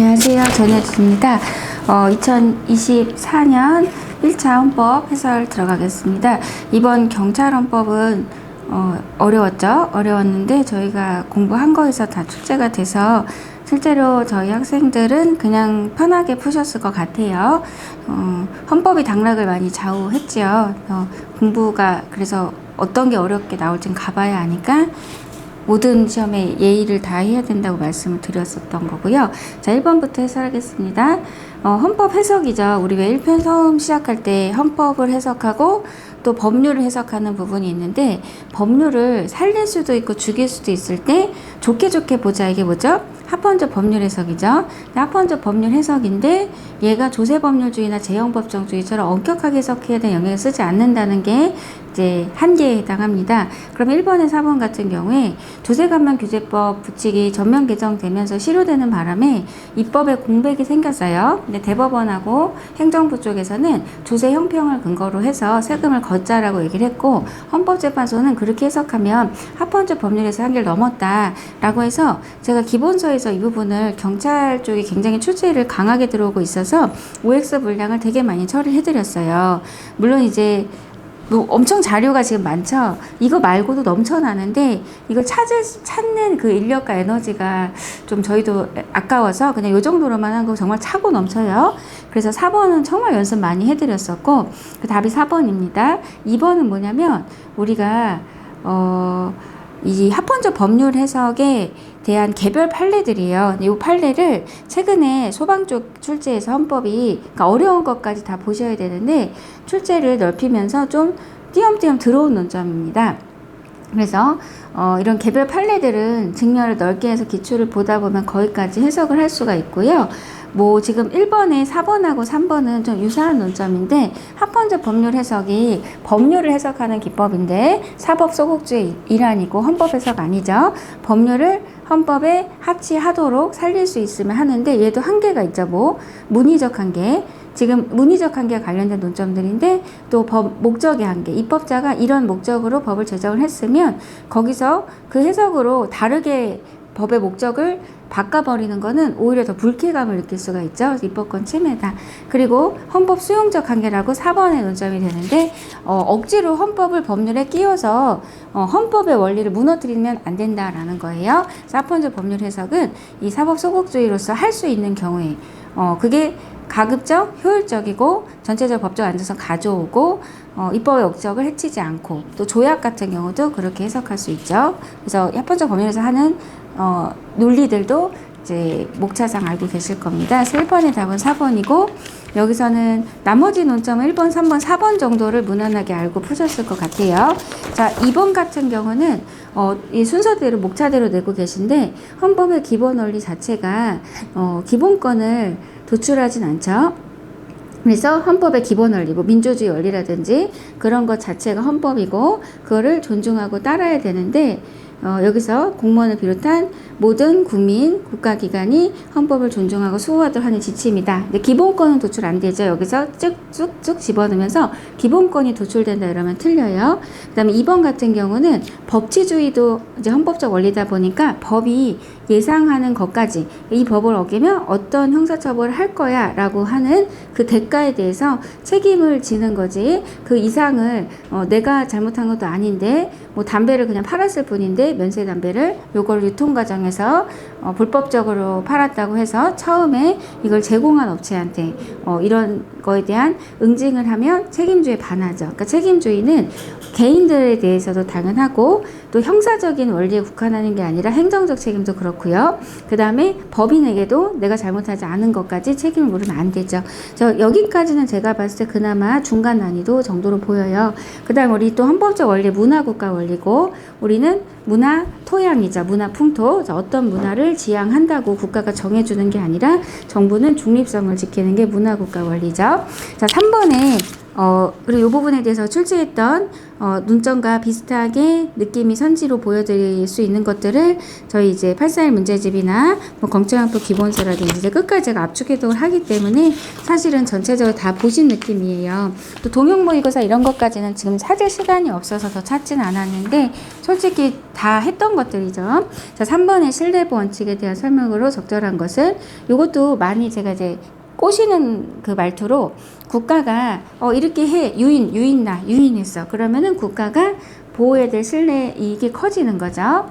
안녕하세요. 전혜주입니다. 2024년 1차 헌법 해설 들어가겠습니다. 이번 경찰헌법은 어려웠죠. 어려웠는데 저희가 공부한 거에서 다 출제가 돼서 실제로 저희 학생들은 그냥 편하게 푸셨을 것 같아요. 헌법이 당락을 많이 좌우했죠. 공부가 그래서 어떤 게 어렵게 나올지는 가봐야 하니까 모든 시험에 예의를 다해야 된다고 말씀을 드렸었던 거고요. 자, 1번부터 해설하겠습니다. 헌법 해석이죠. 우리 왜 1편 처음 시작할 때 헌법을 해석하고 또 법률을 해석하는 부분이 있는데, 법률을 살릴 수도 있고 죽일 수도 있을 때 좋게 보자. 이게 뭐죠? 합헌적 법률 해석이죠. 합헌적 법률 해석인데 얘가 조세법률주의나 제형법정주의처럼 엄격하게 해석해야 되는 영역을 쓰지 않는다는 게 이제 한계에 해당합니다. 그럼 1번에 4번 같은 경우에 조세관명규제법 부칙이 전면 개정되면서 실효되는 바람에 입법에 공백이 생겼어요. 근데 대법원하고 행정부 쪽에서는 조세 형평을 근거로 해서 세금을 걷자라고 얘기를 했고, 헌법재판소는 그렇게 해석하면 합헌적 법률에서 한계를 넘었다라고 해서 제가 기본서에서 이 부분을 경찰 쪽이 굉장히 출제를 강하게 들어오고 있어서 OX 분량을 되게 많이 처리를 해드렸어요. 물론 이제 뭐 엄청 자료가 지금 많죠. 이거 말고도 넘쳐나는데 이걸 찾는 그 인력과 에너지가 좀 저희도 아까워서 그냥 요 정도로만 한 거 정말 차고 넘쳐요. 그래서 4번은 정말 연습 많이 해드렸었고, 그 답이 4번입니다. 2번은 뭐냐면 우리가 이 합헌적 법률 해석에 대한 개별 판례들이에요. 이 판례를 최근에 소방 쪽 출제에서 헌법이, 그러니까 어려운 것까지 다 보셔야 되는데 출제를 넓히면서 좀 띄엄띄엄 들어온 논점입니다. 그래서 이런 개별 판례들은 증명을 넓게 해서 기출을 보다 보면 거기까지 해석을 할 수가 있고요. 뭐 지금 1번에 4번하고 3번은 좀 유사한 논점인데, 합헌적 법률 해석이 법률을 해석하는 기법인데 사법 소극주의 일환이고 헌법 해석 아니죠. 법률을 헌법에 합치하도록 살릴 수 있으면 하는데 얘도 한계가 있죠. 뭐 문의적 한계, 지금 문의적 한계와 관련된 논점들인데, 또 법 목적의 한계, 입법자가 이런 목적으로 법을 제정을 했으면 거기서 그 해석으로 다르게 법의 목적을 바꿔버리는 거는 오히려 더 불쾌감을 느낄 수가 있죠. 입법권 침해다. 그리고 헌법 수용적 한계라고 4번의 논점이 되는데, 억지로 헌법을 법률에 끼워서 헌법의 원리를 무너뜨리면 안 된다라는 거예요. 합헌적 법률 해석은 이 사법 소극주의로서 할 수 있는 경우에 그게 가급적 효율적이고 전체적 법적 안정성 가져오고 입법의 목적을 해치지 않고, 또 조약 같은 경우도 그렇게 해석할 수 있죠. 그래서 합헌적 법률에서 하는 논리들도 이제 목차상 알고 계실 겁니다. 그래서 1번의 답은 4번이고, 여기서는 나머지 논점은 1번, 3번, 4번 정도를 무난하게 알고 푸셨을 것 같아요. 자, 2번 같은 경우는 이 순서대로 목차대로 내고 계신데, 헌법의 기본 원리 자체가 기본권을 도출하진 않죠. 그래서 헌법의 기본 원리, 뭐 민주주의 원리라든지 그런 것 자체가 헌법이고 그거를 존중하고 따라야 되는데, 여기서 공무원을 비롯한 모든 국민, 국가기관이 헌법을 존중하고 수호하도록 하는 지침이다. 근데 기본권은 도출 안 되죠. 여기서 쭉쭉쭉 집어넣으면서 기본권이 도출된다 이러면 틀려요. 그 다음에 2번 같은 경우는 법치주의도 이제 헌법적 원리다 보니까 법이 예상하는 것까지, 이 법을 어기면 어떤 형사처벌을 할 거야 라고 하는 그 대가에 대해서 책임을 지는 거지, 그 이상을 내가 잘못한 것도 아닌데 뭐 담배를 그냥 팔았을 뿐인데 면세 담배를 요걸 유통 과정에서 불법적으로 팔았다고 해서 처음에 이걸 제공한 업체한테 이런 거에 대한 응징을 하면 책임주의에 반하죠. 그러니까 책임주의는 개인들에 대해서도 당연하고 또 형사적인 원리에 국한하는 게 아니라 행정적 책임도 그렇고요. 그 다음에 법인에게도 내가 잘못하지 않은 것까지 책임을 물으면 안 되죠. 여기까지는 제가 봤을 때 그나마 중간 난이도 정도로 보여요. 그 다음 우리 또 헌법적 원리 문화국가 원리고, 우리는 문화 토양이죠. 문화 풍토. 어떤 문화를 지향한다고 국가가 정해주는 게 아니라 정부는 중립성을 지키는 게 문화국가 원리죠. 자, 3번에 그리고 이 부분에 대해서 출제했던 논점과 비슷하게 느낌이 선지로 보여드릴 수 있는 것들을 저희 이제 841 문제집이나 뭐 검체왕법 기본서라든지 이제 끝까지 제가 압축해독을 하기 때문에 사실은 전체적으로 다 보신 느낌이에요. 또 동형 모의고사 이런 것까지는 지금 찾을 시간이 없어서 더 찾진 않았는데 솔직히 다 했던 것들이죠. 자, 3번의 신뢰보 원칙에 대한 설명으로 적절한 것은 이것도 많이 제가 이제 꼬시는 그 말투로 국가가 이렇게 해 유인했어. 그러면은 국가가 보호해야 될 신뢰 이익이 커지는 거죠.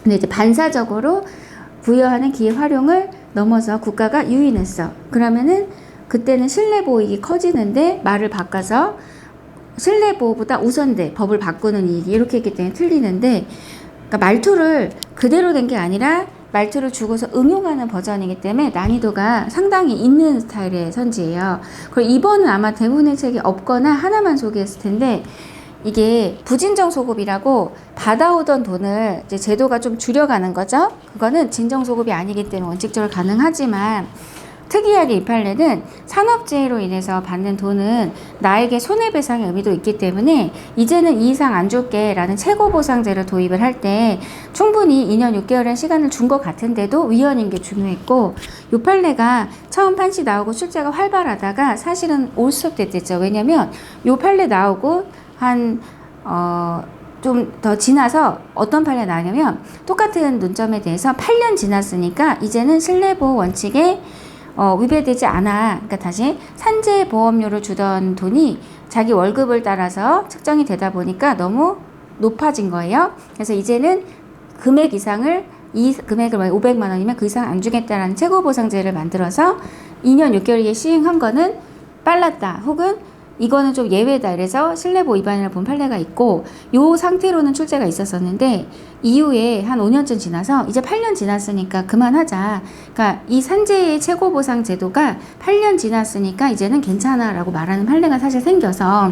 근데 이제 반사적으로 부여하는 기회 활용을 넘어서 국가가 유인했어. 그러면은 그때는 신뢰 보호익이 커지는데 말을 바꿔서 신뢰 보호보다 우선돼 법을 바꾸는 이익이 이렇게 했기 때문에 틀리는데 그러니까 말투를 그대로 된 게 아니라 말투를 주고서 응용하는 버전이기 때문에 난이도가 상당히 있는 스타일의 선지예요. 그리고 2번은 아마 대부분의 책이 없거나 하나만 소개했을 텐데 이게 부진정 소급이라고 받아오던 돈을 이제 제도가 좀 줄여가는 거죠. 그거는 진정 소급이 아니기 때문에 원칙적으로 가능하지만 특이하게 이 판례는 산업재해로 인해서 받는 돈은 나에게 손해배상의 의미도 있기 때문에 이제는 이 이상 안 줄게 라는 최고보상제를 도입을 할 때 충분히 2년 6개월의 시간을 준 것 같은데도 위헌인 게 중요했고 이 판례가 처음 판시 나오고 출제가 활발하다가 사실은 올스톱됐죠. 왜냐면 이 판례 나오고 좀 더 지나서 어떤 판례 나냐면 똑같은 논점에 대해서 8년 지났으니까 이제는 신뢰보호 원칙에 위배되지 않아. 그러니까 다시 산재보험료를 주던 돈이 자기 월급을 따라서 측정이 되다 보니까 너무 높아진 거예요. 그래서 이제는 금액 이상을 이 금액을 500만 원이면 그 이상 안 주겠다라는 최고보상제를 만들어서 2년 6개월에 시행한 거는 빨랐다. 혹은 이거는 좀 예외다. 그래서 신뢰보호 위반을 본 판례가 있고 요 상태로는 출제가 있었었는데 이후에 한 5년쯤 지나서 이제 8년 지났으니까 그만하자. 그러니까 이 산재의 최고보상 제도가 8년 지났으니까 이제는 괜찮아 라고 말하는 판례가 사실 생겨서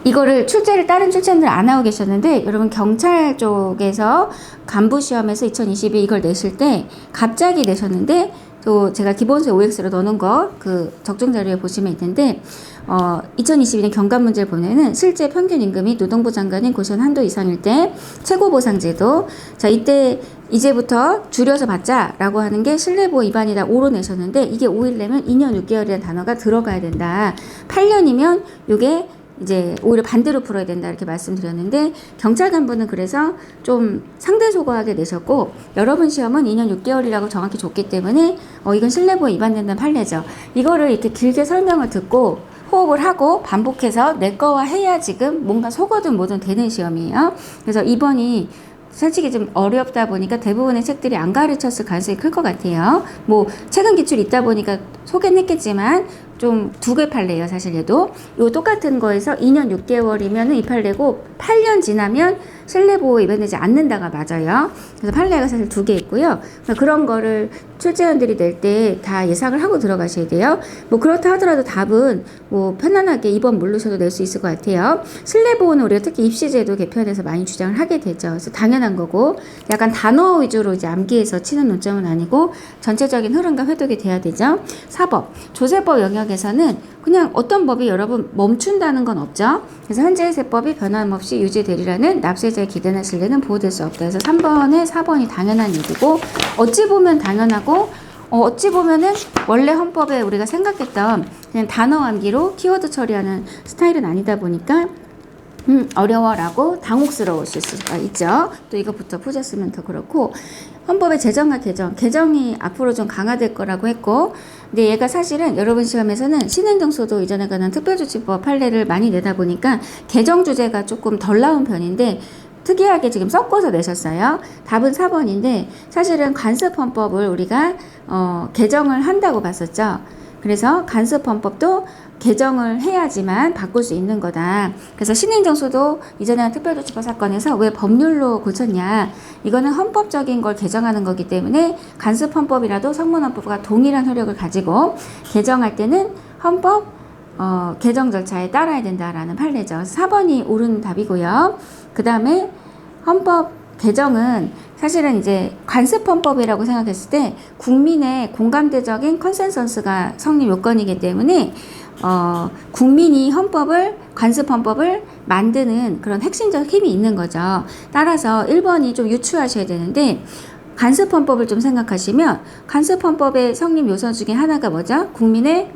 이거를 다른 출제자들 안 하고 계셨는데 여러분 경찰 쪽에서 간부 시험에서 2022 이걸 내실 때 갑자기 내셨는데 또 제가 기본서에 OX로 넣어놓은 거 그 적정 자료에 보시면 있는데 2022년 경감 문제를 보면은 실제 평균 임금이 노동부 장관인 고시원 한도 이상일 때 최고보상제도 자 이때 이제부터 줄여서 받자라고 하는 게 신뢰보호 위반이다 5로 내셨는데 이게 5일 내면 2년 6개월이라는 단어가 들어가야 된다. 8년이면 이게 이제 오히려 반대로 풀어야 된다 이렇게 말씀드렸는데 경찰 간부는 그래서 좀 상대 소거하게 내셨고 여러분 시험은 2년 6개월이라고 정확히 줬기 때문에 이건 신뢰보호 위반된다는 판례죠. 이거를 이렇게 길게 설명을 듣고 호흡을 하고 반복해서 내 거와 해야 지금 뭔가 속어든 뭐든 되는 시험이에요. 그래서 이번이 솔직히 좀 어렵다 보니까 대부분의 책들이 안 가르쳤을 가능성이 클 것 같아요. 뭐 최근 기출이 있다 보니까 소개는 했겠지만 좀 두 개 판례예요. 사실 얘도 요 똑같은 거에서 2년 6개월이면 이 판례고 8년 지나면 신뢰보호 위반되지 않는다가 맞아요. 그래서 판례가 사실 두 개 있고요. 그런 거를 출제원들이 낼 때 다 예상을 하고 들어가셔야 돼요. 뭐 그렇다 하더라도 답은 뭐 편안하게 2번 모르셔도 낼 수 있을 것 같아요. 신뢰보호는 우리가 특히 입시제도 개편에서 많이 주장을 하게 되죠. 그래서 당연한 거고 약간 단어 위주로 이제 암기해서 치는 논점은 아니고 전체적인 흐름과 회독이 돼야 되죠. 사법, 조세법 영역에서는 그냥 어떤 법이 여러분 멈춘다는 건 없죠. 그래서 현재의 세법이 변함없이 유지되리라는 납세자의 기대나 신뢰는 보호될 수 없다. 그래서 3번에 4번이 당연한 얘기고 어찌 보면 당연하고 어찌 보면은 원래 헌법에 우리가 생각했던 그냥 단어 암기로 키워드 처리하는 스타일은 아니다 보니까 어려워라고 당혹스러우실 수가 있죠. 또 이것부터 푸셨으면 더 그렇고 헌법의 제정과 개정이 앞으로 좀 강화될 거라고 했고 근데 얘가 사실은 여러분 시험에서는 신행정소도 이전에 관한 특별조치법 판례를 많이 내다 보니까 개정 주제가 조금 덜 나온 편인데 특이하게 지금 섞어서 내셨어요. 답은 4번인데 사실은 간섭헌법을 우리가 개정을 한다고 봤었죠. 그래서 간섭헌법도 개정을 해야지만 바꿀 수 있는 거다. 그래서 신행정수도 이전에 특별조치법 사건에서 왜 법률로 고쳤냐. 이거는 헌법적인 걸 개정하는 거기 때문에 간섭헌법이라도 성문헌법과 동일한 효력을 가지고 개정할 때는 헌법 개정 절차에 따라야 된다라는 판례죠. 4번이 옳은 답이고요. 그 다음에 헌법 개정은 사실은 이제 관습헌법이라고 생각했을 때 국민의 공감대적인 컨센서스가 성립 요건이기 때문에 국민이 관습헌법을 만드는 그런 핵심적 힘이 있는 거죠. 따라서 1번이 좀 유추하셔야 되는데, 관습헌법을 좀 생각하시면 관습헌법의 성립 요소 중에 하나가 뭐죠? 국민의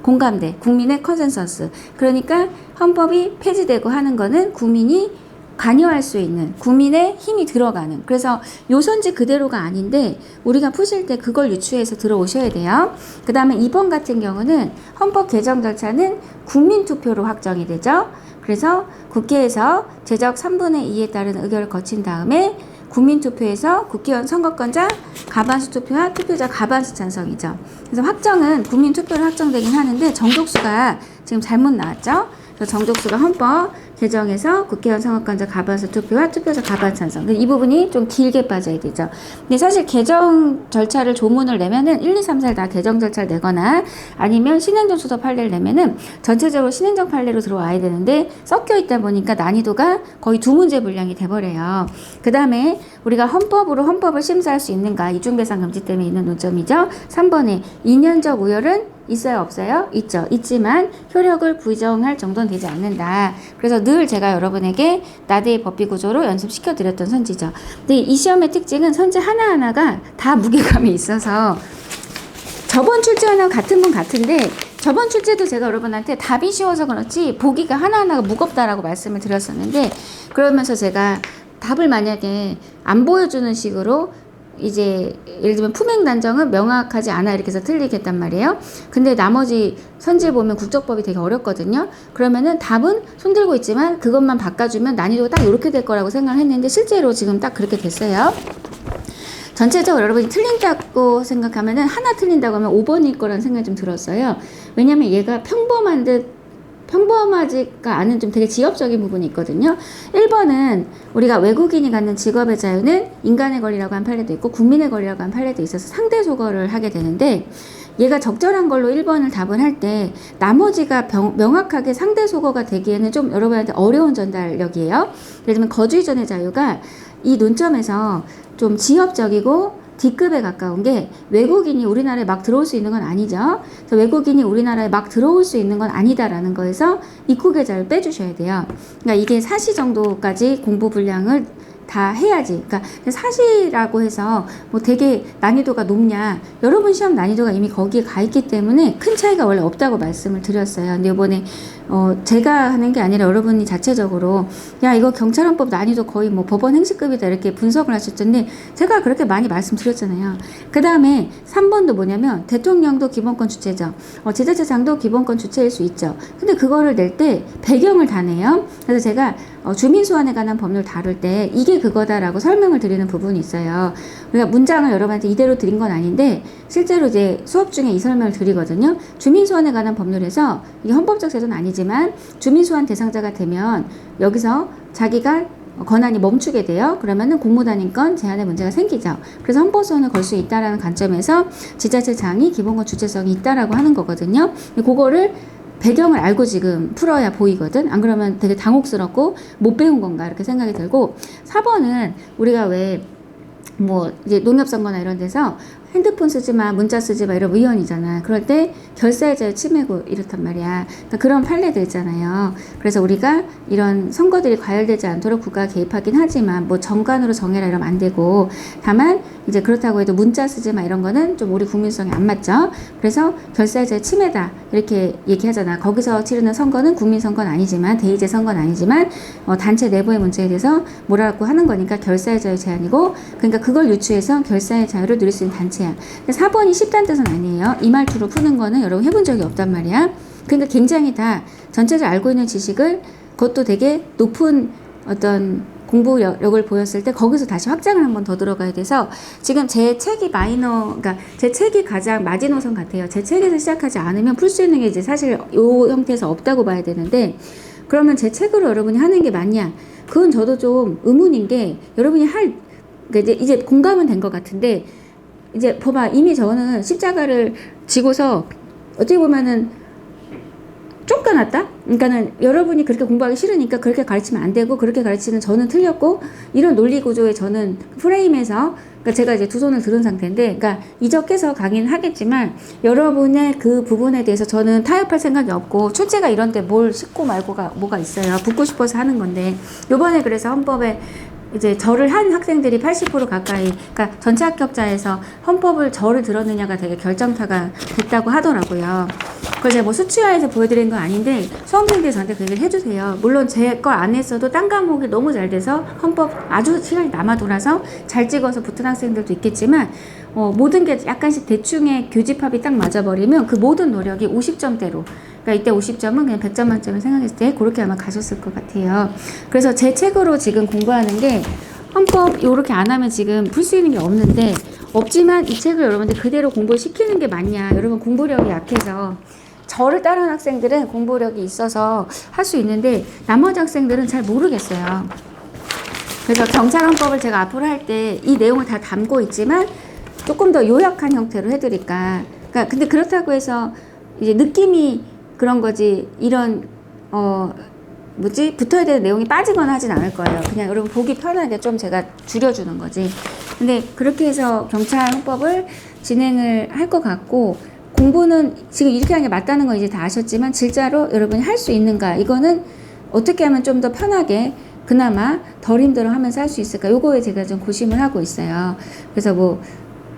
공감대, 국민의 컨센서스. 그러니까 헌법이 폐지되고 하는 거는 국민이 관여할 수 있는, 국민의 힘이 들어가는, 그래서 요선지 그대로가 아닌데 우리가 푸실 때 그걸 유추해서 들어오셔야 돼요. 그 다음에 2번 같은 경우는 헌법 개정 절차는 국민투표로 확정이 되죠. 그래서 국회에서 제적 3분의 2에 따른 의결을 거친 다음에 국민투표에서 국회의원 선거권자 과반수 투표와 투표자 과반수 찬성이죠. 그래서 확정은 국민투표로 확정되긴 하는데 정족수가 지금 잘못 나왔죠. 그래서 정족수가 헌법 개정에서 국회의원 선거권자 과반수 투표와 투표자 과반 찬성. 이 부분이 좀 길게 빠져야 되죠. 근데 사실 개정 절차를 조문을 내면은 1, 2, 3, 4 다 개정 절차를 내거나 아니면 신행정 수도 판례를 내면은 전체적으로 신행정 판례로 들어와야 되는데 섞여 있다 보니까 난이도가 거의 두 문제 분량이 돼버려요. 그 다음에 우리가 헌법을 심사할 수 있는가, 이중배상 금지 때문에 있는 논점이죠. 3번에 2년적 우열은 있어요, 없어요? 있죠. 있지만 효력을 부정할 정도는 되지 않는다. 그래서 늘 제가 여러분에게 나대의 법비 구조로 연습시켜 드렸던 선지죠. 근데 이 시험의 특징은 선지 하나하나가 다 무게감이 있어서 저번 출제와는 같은 분 같은데, 저번 출제도 제가 여러분한테 답이 쉬워서 그렇지 보기가 하나하나가 무겁다라고 말씀을 드렸었는데, 그러면서 제가 답을 만약에 안 보여주는 식으로 이제 예를 들면 품행 단정은 명확하지 않아 이렇게 해서 틀리겠단 말이에요. 근데 나머지 선지에 보면 국적법이 되게 어렵거든요. 그러면은 답은 손들고 있지만 그것만 바꿔주면 난이도가 딱 이렇게 될 거라고 생각을 했는데 실제로 지금 딱 그렇게 됐어요. 전체적으로 여러분이 틀린다고 생각하면은 하나 틀린다고 하면 5번일 거라는 생각이 좀 들었어요. 왜냐면 얘가 평범하지가 않은 좀 되게 지엽적인 부분이 있거든요. 1번은 우리가 외국인이 갖는 직업의 자유는 인간의 권리라고 한 판례도 있고 국민의 권리라고 한 판례도 있어서 상대 소거를 하게 되는데, 얘가 적절한 걸로 1번을 답을 할 때 나머지가 명확하게 상대 소거가 되기에는 좀 여러분한테 어려운 전달력이에요. 예를 들면 거주 이전의 자유가 이 논점에서 좀 지엽적이고 D급에 가까운 게 외국인이 우리나라에 막 들어올 수 있는 건 아니죠. 그래서 외국인이 우리나라에 막 들어올 수 있는 건 아니다라는 거에서 입국의 자유를 빼주셔야 돼요. 그러니까 이게 사시 정도까지 공부 분량을 다 해야지. 그러니까 사시라고 해서 뭐 되게 난이도가 높냐, 여러분 시험 난이도가 이미 거기에 가 있기 때문에 큰 차이가 원래 없다고 말씀을 드렸어요. 근데 이번에 제가 하는 게 아니라 여러분이 자체적으로 야 이거 경찰헌법 난이도 거의 뭐 법원 행시급이다 이렇게 분석을 하셨던데 제가 그렇게 많이 말씀드렸잖아요. 그 다음에 3번도 뭐냐면 대통령도 기본권 주체죠. 지자체장도 기본권 주체일 수 있죠. 근데 그거를 낼 때 배경을 다 내요. 그래서 제가 주민소환에 관한 법률 다룰 때 이게 그거다라고 설명을 드리는 부분이 있어요. 우리가 문장을 여러분한테 이대로 드린 건 아닌데 실제로 이제 수업 중에 이 설명을 드리거든요. 주민소환에 관한 법률에서 이게 헌법적 제도는 아니지만 주민소환 대상자가 되면 여기서 자기가 권한이 멈추게 돼요. 그러면은 공무단인권 제한의 문제가 생기죠. 그래서 헌법소원을 걸 수 있다라는 관점에서 지자체장이 기본권 주체성이 있다라고 하는 거거든요. 그거를 배경을 알고 지금 풀어야 보이거든. 안 그러면 되게 당혹스럽고 못 배운 건가 이렇게 생각이 들고, 4번은 우리가 왜 뭐 이제 농협선거나 이런 데서 핸드폰 쓰지 마, 문자 쓰지 마 이런 위헌이잖아. 그럴 때 결사의 자유 침해고 이렇단 말이야. 그러니까 그런 판례들 있잖아요. 그래서 우리가 이런 선거들이 과열되지 않도록 국가가 개입하긴 하지만 뭐 정관으로 정해라 이러면 안 되고, 다만 이제 그렇다고 해도 문자 쓰지 마 이런 거는 좀 우리 국민성에 안 맞죠. 그래서 결사의 자유 침해다 이렇게 얘기하잖아. 거기서 치르는 선거는 국민선거는 아니지만, 대의제 선거는 아니지만 단체 내부의 문제에 대해서 뭐라고 하는 거니까 결사의 자유 제한이고, 그러니까 그걸 유추해서 결사의 자유를 누릴 수 있는 단체. 4번이 쉽다는 뜻은 아니에요. 이 말투로 푸는 거는 여러분 해본 적이 없단 말이야. 그러니까 굉장히 다 전체적으로 알고 있는 지식을, 그것도 되게 높은 어떤 공부력을 보였을 때 거기서 다시 확장을 한번 더 들어가야 돼서, 지금 제 책이 그러니까 제 책이 가장 마지노선 같아요. 제 책에서 시작하지 않으면 풀 수 있는 게 이제 사실 이 형태에서 없다고 봐야 되는데, 그러면 제 책으로 여러분이 하는 게 맞냐? 그건 저도 좀 의문인 게, 여러분이 그러니까 이제 공감은 된 것 같은데, 이제 봐봐, 이미 저는 십자가를 지고서 어떻게 보면은 쫓겨났다? 그러니까는 여러분이 그렇게 공부하기 싫으니까 그렇게 가르치면 안 되고 그렇게 가르치는 저는 틀렸고 이런 논리 구조의 저는 프레임에서 그러니까 제가 이제 두 손을 들은 상태인데 그러니까 이적해서 강의는 하겠지만 여러분의 그 부분에 대해서 저는 타협할 생각이 없고 출제가 이런데 뭘 싣고 말고가 뭐가 있어요. 붙고 싶어서 하는 건데 요번에 그래서 헌법에 이제 절을 한 학생들이 80% 가까이, 그러니까 전체 합격자에서 헌법을 절을 들었느냐가 되게 결정타가 됐다고 하더라고요. 그걸 제가 뭐 수치화해서 보여드린 건 아닌데 수험생들이 저한테 그 얘기를 해주세요. 물론 제 거 안 했어도 딴 과목이 너무 잘 돼서 헌법 아주 시간이 남아 돌아서 잘 찍어서 붙은 학생들도 있겠지만 모든 게 약간씩 대충의 교집합이 딱 맞아버리면 그 모든 노력이 50점대로 그러니까 이때 50점은 그냥 100점 만점을 생각했을 때 그렇게 아마 가셨을 것 같아요. 그래서 제 책으로 지금 공부하는 게 헌법 요렇게 안 하면 지금 풀 수 있는 게 없는데 없지만 이 책을 여러분들 그대로 공부를 시키는 게 맞냐. 여러분 공부력이 약해서 저를 따르는 학생들은 공부력이 있어서 할 수 있는데 나머지 학생들은 잘 모르겠어요. 그래서 경찰 헌법을 제가 앞으로 할 때 이 내용을 다 담고 있지만 조금 더 요약한 형태로 해드릴까. 그러니까 근데 그렇다고 해서 이제 느낌이 그런 거지 이런 붙어야 되는 내용이 빠지거나 하진 않을 거예요. 그냥 여러분 보기 편하게 좀 제가 줄여주는 거지. 근데 그렇게 해서 경찰 헌법을 진행을 할 것 같고 공부는 지금 이렇게 하는 게 맞다는 건 이제 다 아셨지만 진짜로 여러분이 할 수 있는가 이거는 어떻게 하면 좀 더 편하게 그나마 덜 힘들어 하면서 할 수 있을까 요거에 제가 좀 고심을 하고 있어요. 그래서 뭐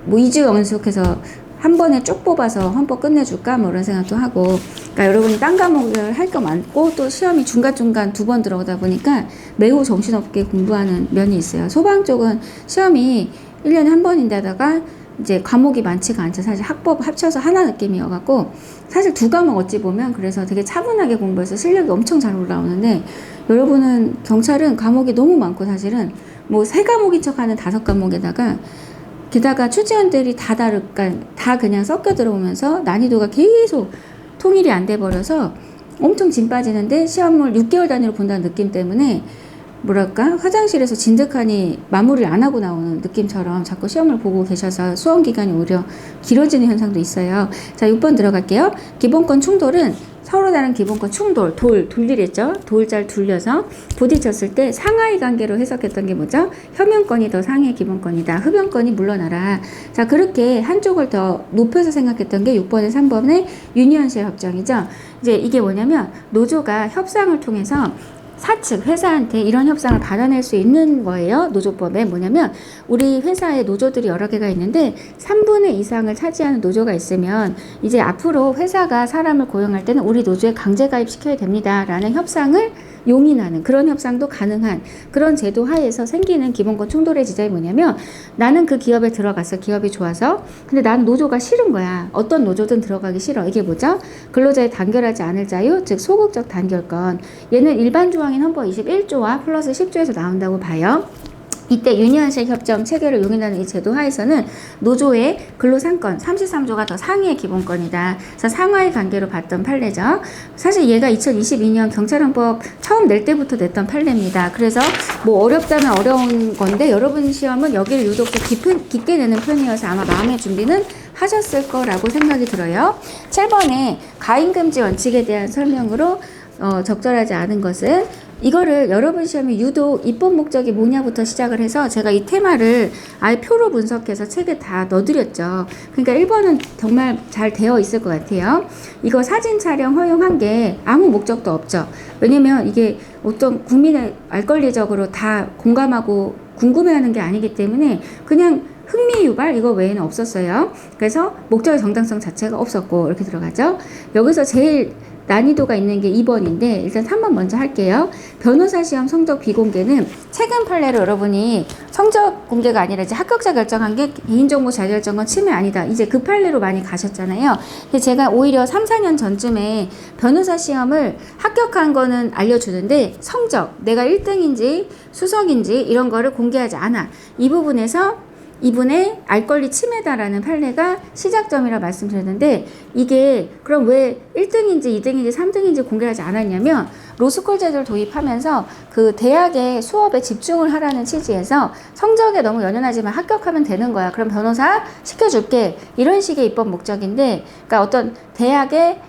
2주 연속해서 한 번에 쭉 뽑아서 헌법 끝내줄까 뭐 이런 생각도 하고 그러니까 여러분이 딴 과목을 할 거 많고 또 시험이 중간중간 2번 들어오다 보니까 매우 정신없게 공부하는 면이 있어요. 소방 쪽은 시험이 1년에 한 번인데다가 이제 과목이 많지가 않죠. 사실 학법 합쳐서 하나 느낌이어갖고 사실 두 과목 어찌 보면 그래서 되게 차분하게 공부해서 실력이 엄청 잘 올라오는데 여러분은 경찰은 과목이 너무 많고 사실은 뭐 3과목인 척하는 5과목에다가 게다가 출제원들이 다 다르니까 다 그냥 섞여 들어오면서 난이도가 계속 통일이 안 돼 버려서 엄청 진 빠지는데 시험을 6개월 단위로 본다는 느낌 때문에 뭐랄까 화장실에서 진득하니 마무리를 안 하고 나오는 느낌처럼 자꾸 시험을 보고 계셔서 수험 기간이 오히려 길어지는 현상도 있어요. 자, 6번 들어갈게요. 기본권 충돌은 서로 다른 기본권 충돌, 돌리랬죠. 돌잘 둘려서 부딪혔을 때 상하이 관계로 해석했던 게 뭐죠? 혐연권이 더 상해 기본권이다. 흡연권이 물러나라. 자, 그렇게 한쪽을 더 높여서 생각했던 게 6번에 3번의 유니언시의 협정이죠. 이제 이게 뭐냐면 노조가 협상을 통해서 사측 회사한테 이런 협상을 받아낼 수 있는 거예요. 노조법에 뭐냐면 우리 회사에 노조들이 여러 개가 있는데 3분의 이상을 차지하는 노조가 있으면 이제 앞으로 회사가 사람을 고용할 때는 우리 노조에 강제 가입시켜야 됩니다 라는 협상을 용인하는 그런 협상도 가능한 그런 제도 하에서 생기는 기본권 충돌의 지점이 뭐냐면 나는 그 기업에 들어갔어. 기업이 좋아서. 근데 나는 노조가 싫은 거야. 어떤 노조든 들어가기 싫어. 이게 뭐죠? 근로자의 단결하지 않을 자유, 즉 소극적 단결권. 얘는 일반 조항인 헌법 21조와 플러스 10조에서 나온다고 봐요. 이때 유니언식 협정 체계를 용인하는 이 제도 하에서는 노조의 근로상권 33조가 더 상위의 기본권이다. 그래서 상하의 관계로 봤던 판례죠. 사실 얘가 2022년 경찰헌법 처음 낼 때부터 냈던 판례입니다. 그래서 뭐 어렵다면 어려운 건데 여러분 시험은 여기를 유독 깊게 내는 편이어서 아마 마음의 준비는 하셨을 거라고 생각이 들어요. 7번에 가임금지 원칙에 대한 설명으로 적절하지 않은 것은 이거를 여러분 시험에 유독 입법 목적이 뭐냐부터 시작을 해서 제가 이 테마를 아예 표로 분석해서 책에 다 넣어드렸죠. 그러니까 1번은 정말 잘 되어 있을 것 같아요. 이거 사진 촬영 허용한 게 아무 목적도 없죠. 왜냐면 이게 어떤 국민의 알권리적으로 다 공감하고 궁금해하는 게 아니기 때문에 그냥 흥미 유발 이거 외에는 없었어요. 그래서 목적의 정당성 자체가 없었고 이렇게 들어가죠. 여기서 제일 난이도가 있는 게 2번인데 일단 3번 먼저 할게요. 변호사 시험 성적 비공개는 최근 판례로 여러분이 성적 공개가 아니라 이제 합격자 결정한 게 개인정보 자기결정권 침해 아니다. 이제 그 판례로 많이 가셨잖아요. 근데 제가 오히려 3, 4년 전쯤에 변호사 시험을 합격한 거는 알려주는데 성적, 내가 1등인지 수석인지 이런 거를 공개하지 않아. 이 부분에서 이분의 알권리 침해다라는 판례가 시작점이라 말씀드렸는데 이게 그럼 왜 1등인지 2등인지 3등인지 공개하지 않았냐면 로스쿨 제도를 도입하면서 그 대학의 수업에 집중을 하라는 취지에서 성적에 너무 연연하지만 합격하면 되는 거야. 그럼 변호사 시켜줄게. 이런 식의 입법 목적인데 그러니까 어떤 대학의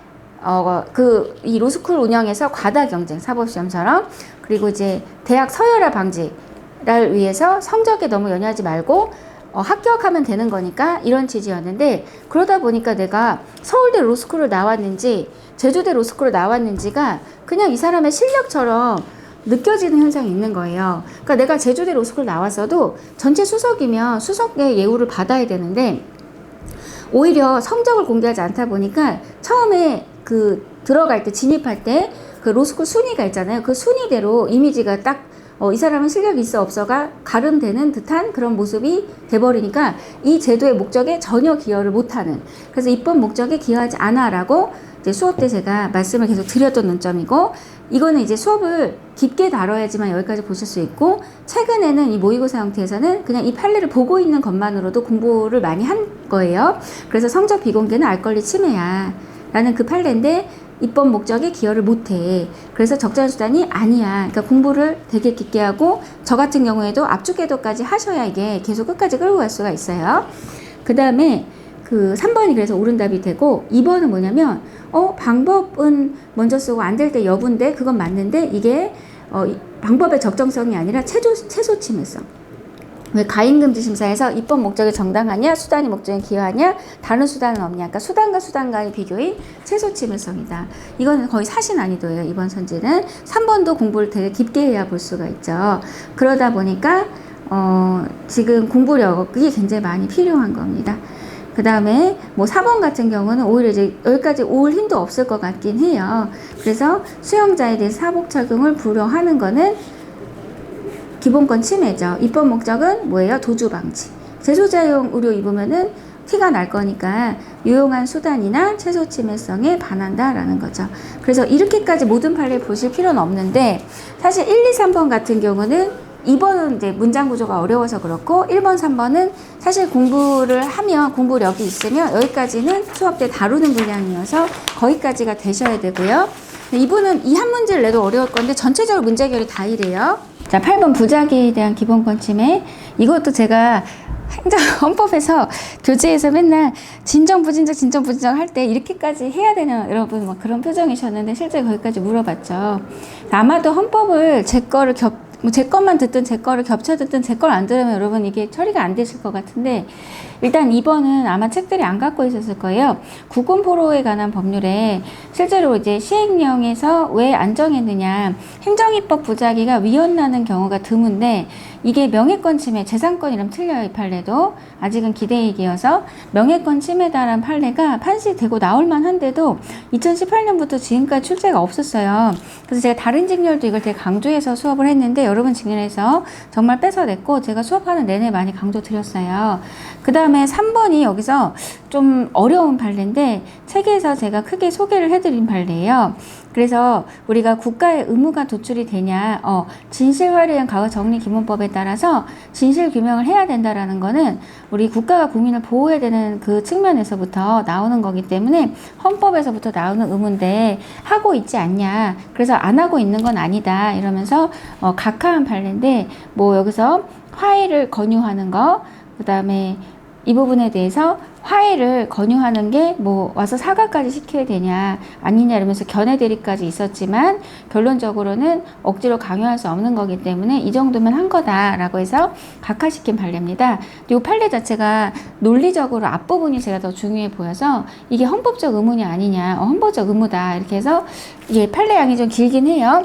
이 로스쿨 운영에서 과다 경쟁, 사법시험처럼, 그리고 이제 대학 서열화 방지를 위해서 성적에 너무 연연하지 말고 합격하면 되는 거니까 이런 취지였는데, 그러다 보니까 내가 서울대 로스쿨을 나왔는지 제주대 로스쿨을 나왔는지가 그냥 이 사람의 실력처럼 느껴지는 현상이 있는 거예요. 그러니까 내가 제주대 로스쿨 나왔어도 전체 수석이면 수석의 예우를 받아야 되는데, 오히려 성적을 공개하지 않다 보니까 처음에 들어갈 때, 진입할 때 그 로스쿨 순위가 있잖아요. 그 순위대로 이미지가 딱 이 사람은 실력이 있어 없어가 가름되는 듯한 그런 모습이 돼버리니까 이 제도의 목적에 전혀 기여를 못하는, 그래서 입법 목적에 기여하지 않아 라고 이제 수업 때 제가 말씀을 계속 드렸던 논점이고, 이거는 이제 수업을 깊게 다뤄야지만 여기까지 보실 수 있고, 최근에는 이 모의고사 형태에서는 그냥 이 판례를 보고 있는 것만으로도 공부를 많이 한 거예요. 그래서 성적 비공개는 알 권리 침해야 라는 그 판례인데 입법 목적에 기여를 못해. 그래서 적절한 수단이 아니야. 그러니까 공부를 되게 깊게 하고, 저 같은 경우에도 압축궤도까지 하셔야 이게 계속 끝까지 끌고 갈 수가 있어요. 그 다음에 3번이 그래서 옳은 답이 되고, 2번은 뭐냐면 방법은 먼저 쓰고 안 될 때 여부인데 그건 맞는데 이게 방법의 적정성이 아니라 최소 침해성. 왜 가임금지 심사에서 입법 목적이 정당하냐, 수단이 목적에 기여하냐, 다른 수단은 없냐. 그러니까 수단과 수단 간의 비교인 최소 침해성이다. 이거는 거의 사시 난이도예요. 이번 선지는 3번도 공부를 되게 깊게 해야 볼 수가 있죠. 그러다 보니까 지금 공부력이 굉장히 많이 필요한 겁니다. 그 다음에 4번 같은 경우는 오히려 이제 여기까지 올 힘도 없을 것 같긴 해요. 그래서 수용자에 대해서 사복 적용을 불허하는 거는 기본권 침해죠. 입법 목적은 뭐예요? 도주 방지. 재소자용 의료 입으면은 티가 날 거니까 유용한 수단이나 최소 침해성에 반한다라는 거죠. 그래서 이렇게까지 모든 판례를 보실 필요는 없는데, 사실 1, 2, 3번 같은 경우는 2번은 이제 문장 구조가 어려워서 그렇고, 1번, 3번은 사실 공부를 하면, 공부력이 있으면 여기까지는 수업 때 다루는 분량이어서 거기까지가 되셔야 되고요. 이분은 이 한 문제를 내도 어려울 건데 전체적으로 문제 해결이 다 이래요. 자, 8번 부작위에 대한 기본권 침해. 이것도 제가 헌법에서 교재에서 맨날 진정 부진정 할 때 이렇게까지 해야 되냐 여러분 막 그런 표정이셨는데, 실제 거기까지 물어봤죠. 아마도 헌법을 제 것만 듣든 제 거를 겹쳐 듣든 제 걸 안 들으면 여러분 이게 처리가 안 되실 것 같은데, 일단 2번은 아마 책들이 안 갖고 있었을 거예요. 국군포로에 관한 법률에 실제로 이제 시행령에서 왜 안 정했느냐, 행정입법 부작위가 위헌나는 경우가 드문데, 이게 명예권 침해, 재산권이랑 틀려요. 이 판례도 아직은 기대이기여서 명예권 침해다라는 판례가 판시되고 나올 만한데도 2018년부터 지금까지 출제가 없었어요. 그래서 제가 다른 직렬도 이걸 되게 강조해서 수업을 했는데, 여러분 직렬에서 정말 뺏어냈고 제가 수업하는 내내 많이 강조 드렸어요. 그 다음에 3번이 여기서 좀 어려운 판례인데 책에서 제가 크게 소개를 해드린 판례예요. 그래서 우리가 국가의 의무가 도출이 되냐, 진실화려한 과거정리기본법에 따라서 진실규명을 해야 된다라는 거는 우리 국가가 국민을 보호해야 되는 그 측면에서부터 나오는 거기 때문에 헌법에서부터 나오는 의무인데 하고 있지 않냐, 그래서 안 하고 있는 건 아니다 이러면서 각하한 판례인데, 여기서 화해를 권유하는 거, 그 다음에 이 부분에 대해서 화해를 권유하는 게 와서 사과까지 시켜야 되냐 아니냐 이러면서 견해 대립까지 있었지만, 결론적으로는 억지로 강요할 수 없는 거기 때문에 이 정도면 한 거다라고 해서 각하시킨 판례입니다. 이 판례 자체가 논리적으로 앞부분이 제가 더 중요해 보여서 이게 헌법적 의무냐 아니냐, 헌법적 의무다 이렇게 해서 이게 판례양이 좀 길긴 해요.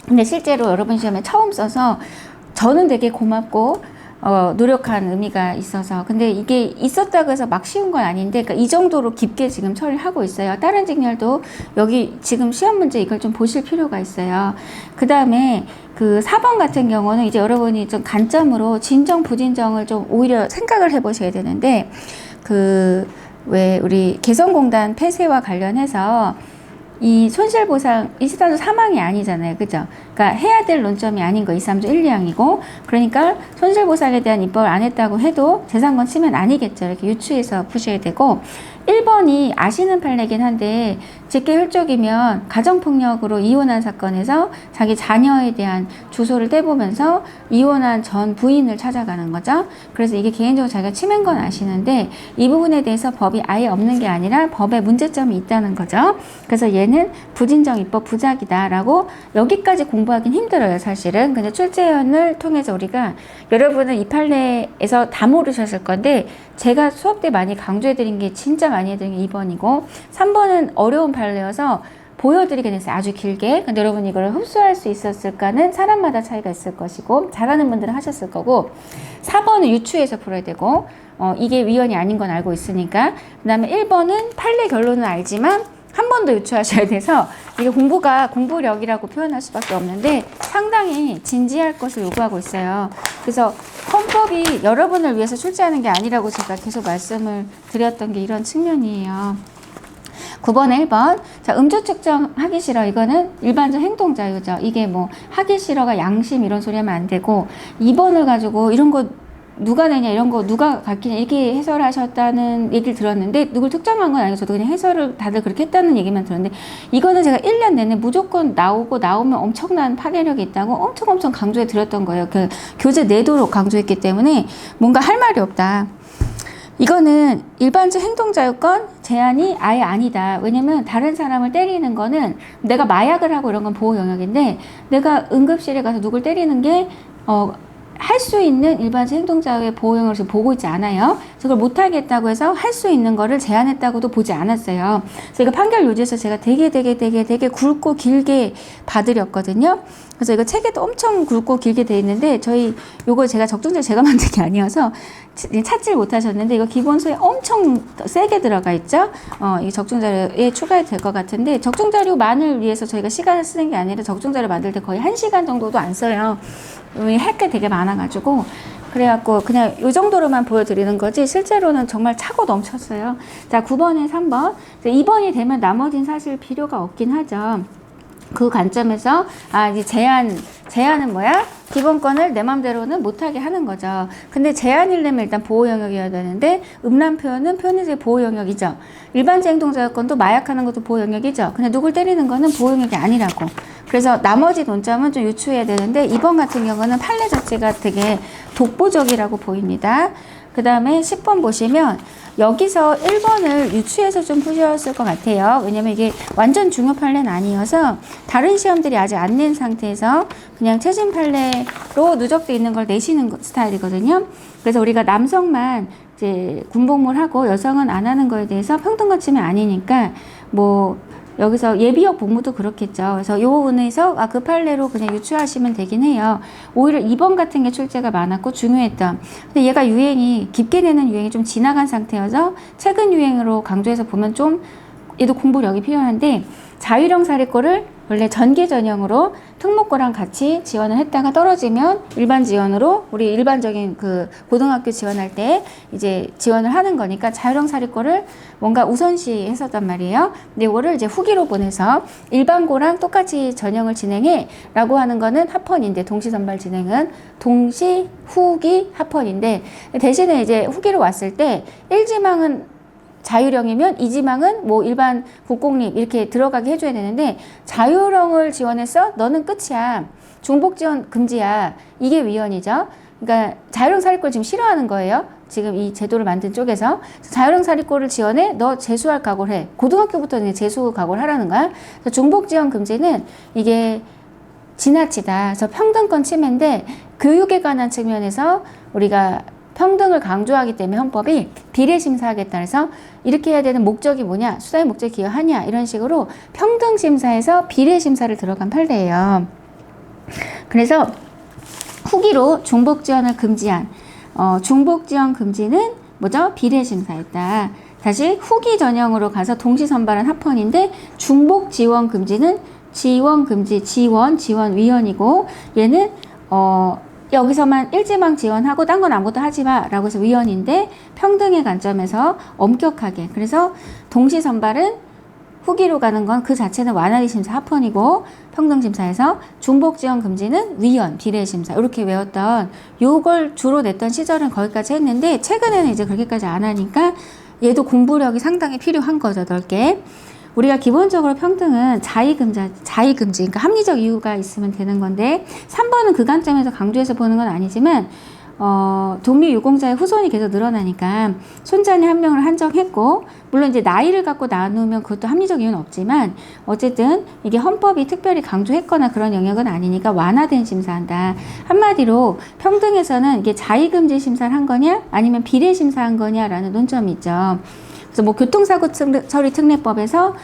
근데 실제로 여러분 시험에 처음 써서 저는 되게 고맙고 노력한 의미가 있어서, 근데 이게 있었다고 해서 막 쉬운 건 아닌데, 그러니까 이 정도로 깊게 지금 처리를 하고 있어요. 다른 직렬도 여기 지금 시험 문제 이걸 좀 보실 필요가 있어요. 그 다음에 4번 같은 경우는 이제 여러분이 좀 관점으로 진정 부진정을 좀 오히려 생각을 해보셔야 되는데, 왜 우리 개성공단 폐쇄와 관련해서 이 손실보상, 이시다도 사망이 아니잖아요. 그죠? 그러니까 해야 될 논점이 아닌 거 2, 3조 1, 2항이고, 그러니까 손실보상에 대한 입법을 안 했다고 해도 재산권 침해는 아니겠죠. 이렇게 유추해서 푸셔야 되고, 1번이 아시는 판례긴 한데 직계혈족이면 가정폭력으로 이혼한 사건에서 자기 자녀에 대한 주소를 떼보면서 이혼한 전 부인을 찾아가는 거죠. 그래서 이게 개인적으로 자기가 치매인 건 아시는데 이 부분에 대해서 법이 아예 없는 게 아니라 법에 문제점이 있다는 거죠. 그래서 얘는 부진정 입법 부작이다 라고 여기까지 공부하긴 힘들어요, 사실은. 근데 출제연을 통해서 우리가 여러분은 이 판례에서 다 모르셨을 건데 제가 수업 때 많이 강조해드린 게 진짜 많이 해드린 게 2번이고 3번은 어려운 판례여서 보여드리게 됐어요. 아주 길게. 근데 여러분 이걸 흡수할 수 있었을까는 사람마다 차이가 있을 것이고 잘하는 분들은 하셨을 거고 4번은 유추해서 풀어야 되고 이게 위헌이 아닌 건 알고 있으니까 그 다음에 1번은 판례 결론은 알지만 한 번 더 유추하셔야 돼서 이게 공부력이라고 표현할 수밖에 없는데 상당히 진지할 것을 요구하고 있어요. 그래서 헌법이 여러분을 위해서 출제하는 게 아니라고 제가 계속 말씀을 드렸던 게 이런 측면이에요. 9번에 1번. 자, 음주 측정 하기 싫어. 이거는 일반적 행동 자유죠. 이게 뭐 하기 싫어가 양심 이런 소리 하면 안 되고 2번을 가지고 이런 거 누가 내냐 이런 거 누가 가르치냐 이렇게 해설하셨다는 얘기를 들었는데 누굴 특정한 건 아니고 저도 그냥 해설을 다들 그렇게 했다는 얘기만 들었는데 이거는 제가 1년 내내 무조건 나오면 엄청난 파괴력이 있다고 엄청 강조해 드렸던 거예요. 그 교재 내도록 강조했기 때문에 뭔가 할 말이 없다. 이거는 일반적 행동자유권 제한이 아예 아니다. 왜냐면 다른 사람을 때리는 거는 내가 마약을 하고 이런 건 보호 영역인데 내가 응급실에 가서 누굴 때리는 게 할 수 있는 일반적 행동자유의 보호 영역을 지금 보고 있지 않아요. 그걸 못하겠다고 해서 할 수 있는 거를 제한했다고도 보지 않았어요. 그래서 이거 판결 요지에서 제가 되게 굵고 길게 봐드렸거든요. 그래서 이거 책에도 엄청 굵고 길게 돼 있는데 요거 제가 적중자료 제가 만든 게 아니어서 찾질 못하셨는데 이거 기본소에 엄청 세게 들어가 있죠. 이 적중자료에 추가해 될 것 같은데 적중자료만을 위해서 저희가 시간을 쓰는 게 아니라 적중자료 만들 때 거의 1시간 정도도 안 써요. 할 게 되게 많아가지고 그래갖고 그냥 이 정도로만 보여드리는 거지 실제로는 정말 차고 넘쳤어요. 자, 9번에 3번 2번이 되면 나머지는 사실 필요가 없긴 하죠. 그 관점에서 이 제한은 뭐야? 기본권을 내 맘대로는 못하게 하는 거죠. 근데 제한이려면 일단 보호 영역이어야 되는데 음란 표현은 표현의 보호 영역이죠. 일반적 행동자유권도 마약하는 것도 보호 영역이죠. 근데 누굴 때리는 거는 보호 영역이 아니라고. 그래서 나머지 논점은 좀 유추해야 되는데 이번 같은 경우는 판례 자체가 되게 독보적이라고 보입니다. 그 다음에 10번 보시면 여기서 1번을 유추해서 좀 푸셨을 것 같아요. 왜냐면 이게 완전 중요 판례는 아니어서 다른 시험들이 아직 안 낸 상태에서 그냥 최신 판례로 누적되어 있는 걸 내시는 스타일이거든요. 그래서 우리가 남성만 이제 군복무를 하고 여성은 안 하는 거에 대해서 평등과 침해 아니니까 뭐 여기서 예비역 복무도 그렇겠죠. 그래서 요 부분에서 그 판례로 그냥 유추하시면 되긴 해요. 오히려 2번 같은 게 출제가 많았고 중요했던. 근데 얘가 유행이 깊게 내는 유행이 좀 지나간 상태여서 최근 유행으로 강조해서 보면 좀 얘도 공부력이 필요한데 자유형 사례권을 원래 전계 전형으로 특목고랑 같이 지원을 했다가 떨어지면 일반 지원으로 우리 일반적인 그 고등학교 지원할 때 이제 지원을 하는 거니까 자율형 사립고를 뭔가 우선시 했었단 말이에요. 근데 이거를 이제 후기로 보내서 일반고랑 똑같이 전형을 진행해 라고 하는 거는 합헌인데 동시 선발 진행은 동시 후기 합헌인데 대신에 이제 후기로 왔을 때 1지망은 자율형이면 2지망은 뭐 일반 국공립 이렇게 들어가게 해줘야 되는데 자율형을 지원했어? 너는 끝이야. 중복 지원 금지야. 이게 위헌이죠. 그러니까 자율형 사립고를 지금 싫어하는 거예요. 지금 이 제도를 만든 쪽에서 자율형 사립고를 지원해? 너 재수할 각오를 해. 고등학교부터 재수 각오를 하라는 거야. 그래서 중복 지원 금지는 이게 지나치다. 그래서 평등권 침해인데 교육에 관한 측면에서 우리가 평등을 강조하기 때문에 헌법이 비례심사하겠다 해서 이렇게 해야 되는 목적이 뭐냐, 수사의 목적에 기여하냐 이런 식으로 평등심사에서 비례심사를 들어간 판례예요. 그래서 후기로 중복지원을 금지한 중복지원 금지는 뭐죠? 비례심사였다. 다시 후기 전형으로 가서 동시선발은 합헌인데 중복지원 금지는 지원금지, 지원 위헌이고 얘는 여기서만 1지망 지원하고 딴 건 아무것도 하지 마 라고 해서 위헌인데 평등의 관점에서 엄격하게 그래서 동시선발은 후기로 가는 건 그 자체는 완화리 심사 합헌이고 평등심사에서 중복지원 금지는 위헌 비례심사 이렇게 외웠던 요걸 주로 냈던 시절은 거기까지 했는데 최근에는 이제 그렇게까지 안 하니까 얘도 공부력이 상당히 필요한 거죠, 넓게. 우리가 기본적으로 평등은 자의금지, 그러니까 합리적 이유가 있으면 되는 건데, 3번은 그 관점에서 강조해서 보는 건 아니지만, 독립유공자의 후손이 계속 늘어나니까 손자녀 한 명을 한정했고, 물론 이제 나이를 갖고 나누면 그것도 합리적 이유는 없지만, 어쨌든 이게 헌법이 특별히 강조했거나 그런 영역은 아니니까 완화된 심사한다. 한마디로 평등에서는 이게 자의금지 심사를 한 거냐, 아니면 비례 심사한 거냐라는 논점이 있죠. 그래서 뭐 교통사고 처리 특례법에서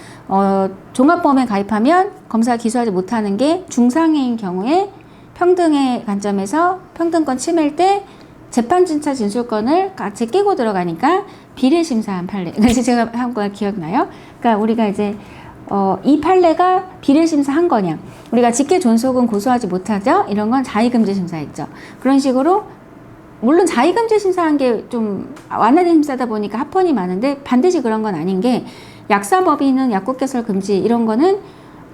종합범에 가입하면 검사가 기소하지 못하는 게 중상해인 경우에 평등의 관점에서 평등권 침해일 때 재판진차 진술권을 같이 끼고 들어가니까 비례 심사한 판례. 그래서 제가 한 거 기억나요? 그러니까 우리가 이제 이 판례가 비례 심사한 거냐, 우리가 직계 존속은 고소하지 못하죠. 이런 건 자의금지 심사했죠. 그런 식으로 물론 자의금지 심사한 게 좀 완화된 심사다 보니까 합헌이 많은데 반드시 그런 건 아닌 게, 약사법인은 약국개설 금지 이런 거는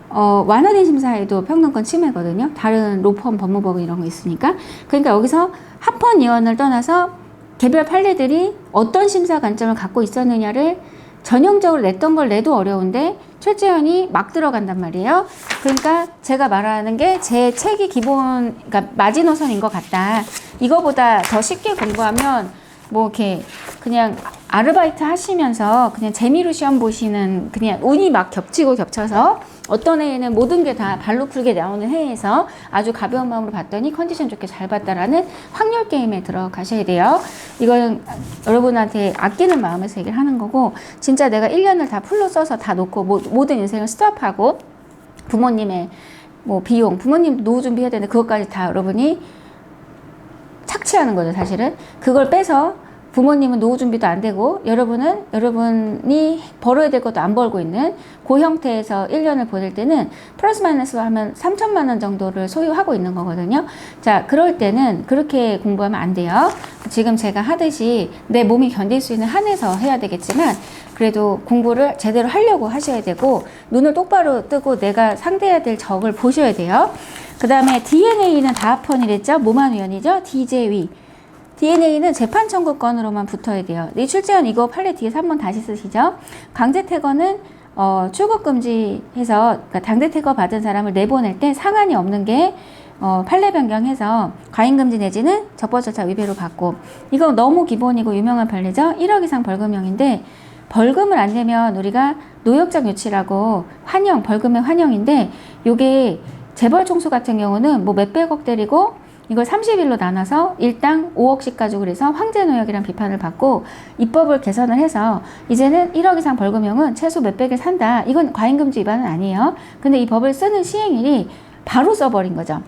완화된 심사에도 평등권 침해거든요. 다른 로펌 법무법은 이런 거 있으니까. 그러니까 여기서 합헌 이원을 떠나서 개별 판례들이 어떤 심사 관점을 갖고 있었느냐를 전형적으로 냈던 걸 내도 어려운데 최재현이 막 들어간단 말이에요. 그러니까 제가 말하는 게 제 책이 기본, 그러니까 마지노선인 것 같다. 이거보다 더 쉽게 공부하면 뭐 이렇게 그냥 아르바이트 하시면서 그냥 재미로 시험 보시는, 그냥 운이 막 겹치고 겹쳐서 어떤 해에는 모든 게 다 발로 풀게 나오는 해에서 아주 가벼운 마음으로 봤더니 컨디션 좋게 잘 봤다라는 확률 게임에 들어가셔야 돼요. 이건 여러분한테 아끼는 마음에서 얘기를 하는 거고, 진짜 내가 1년을 다 풀로 써서 다 놓고 모든 인생을 스톱하고 부모님의 뭐 비용, 부모님 노후 준비해야 되는데 그것까지 다 여러분이 착취하는 거죠, 사실은. 그걸 빼서 부모님은 노후 준비도 안 되고 여러분이 벌어야 될 것도 안 벌고 있는 그 형태에서 1년을 보낼 때는 플러스 마이너스로 하면 3천만 원 정도를 소유하고 있는 거거든요. 자, 그럴 때는 그렇게 공부하면 안 돼요. 지금 제가 하듯이 내 몸이 견딜 수 있는 한에서 해야 되겠지만, 그래도 공부를 제대로 하려고 하셔야 되고, 눈을 똑바로 뜨고 내가 상대해야 될 적을 보셔야 돼요. 그 다음에 DNA는 다 합헌이랬죠. 모만위원이죠. DJ위. DNA는 재판 청구권으로만 붙어야 돼요. 이 출제원 이거 판례 뒤에서 한번 다시 쓰시죠. 강제 퇴거는 출국 금지해서, 그러니까 강제 퇴거 받은 사람을 내보낼 때 상한이 없는 게 판례 변경해서 과잉 금지 내지는 적법 절차 위배로 받고, 이거 너무 기본이고 유명한 판례죠. 1억 이상 벌금형인데, 벌금을 안 내면 우리가 노역적 유치라고 환영, 벌금의 환영인데, 요게 재벌 총수 같은 경우는 뭐 몇백억 때리고 이걸 30일로 나눠서 일당 5억씩 가지고 그래서 황제노역이라는 비판을 받고 입법을 개선을 해서 이제는 1억 이상 벌금형은 최소 몇백에 산다. 이건 과잉금지 위반은 아니에요. 근데 이 법을 쓰는 시행일이 바로 써버린 거죠.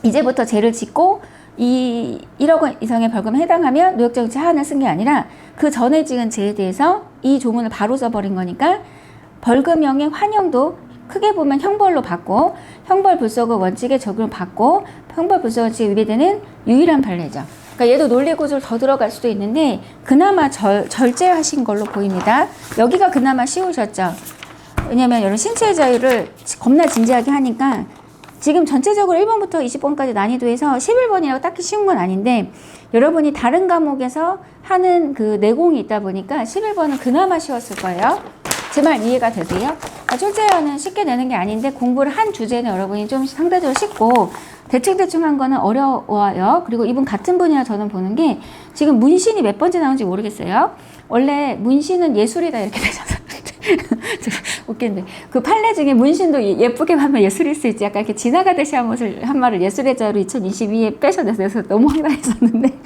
이제부터 죄를 짓고 이 1억 원 이상의 벌금에 해당하면 노역적 유치 하한을 쓴 게 아니라 그 전에 지은 죄에 대해서 이 조문을 바로 써버린 거니까 벌금형의 환영도 크게 보면 형벌로 받고, 형벌 불소급 원칙에 적용을 받고 형벌 불소급 원칙에 위배되는 유일한 판례죠. 그러니까 얘도 논리구조를 더 들어갈 수도 있는데 그나마 절제하신 걸로 보입니다. 여기가 그나마 쉬우셨죠. 왜냐면 여러분 신체의 자유를 겁나 진지하게 하니까 지금 전체적으로 1번부터 20번까지 난이도에서 11번이라고 딱히 쉬운 건 아닌데, 여러분이 다른 과목에서 하는 그 내공이 있다 보니까 11번은 그나마 쉬웠을 거예요. 제 말 이해가 되세요? 출제원은 쉽게 내는 게 아닌데 공부를 한 주제는 여러분이 좀 상대적으로 쉽고, 대충 한 거는 어려워요. 그리고 이분 같은 분이라 저는 보는 게, 지금 문신이 몇 번째 나온지 모르겠어요. 원래 문신은 예술이다 이렇게 되셨었는데 웃긴데, 그 판례 중에 문신도 예쁘게 하면 예술일 수 있지, 약간 이렇게 지나가듯이 한 말을 예술의 자유로 2022에 빼셔내서 너무 황당했었는데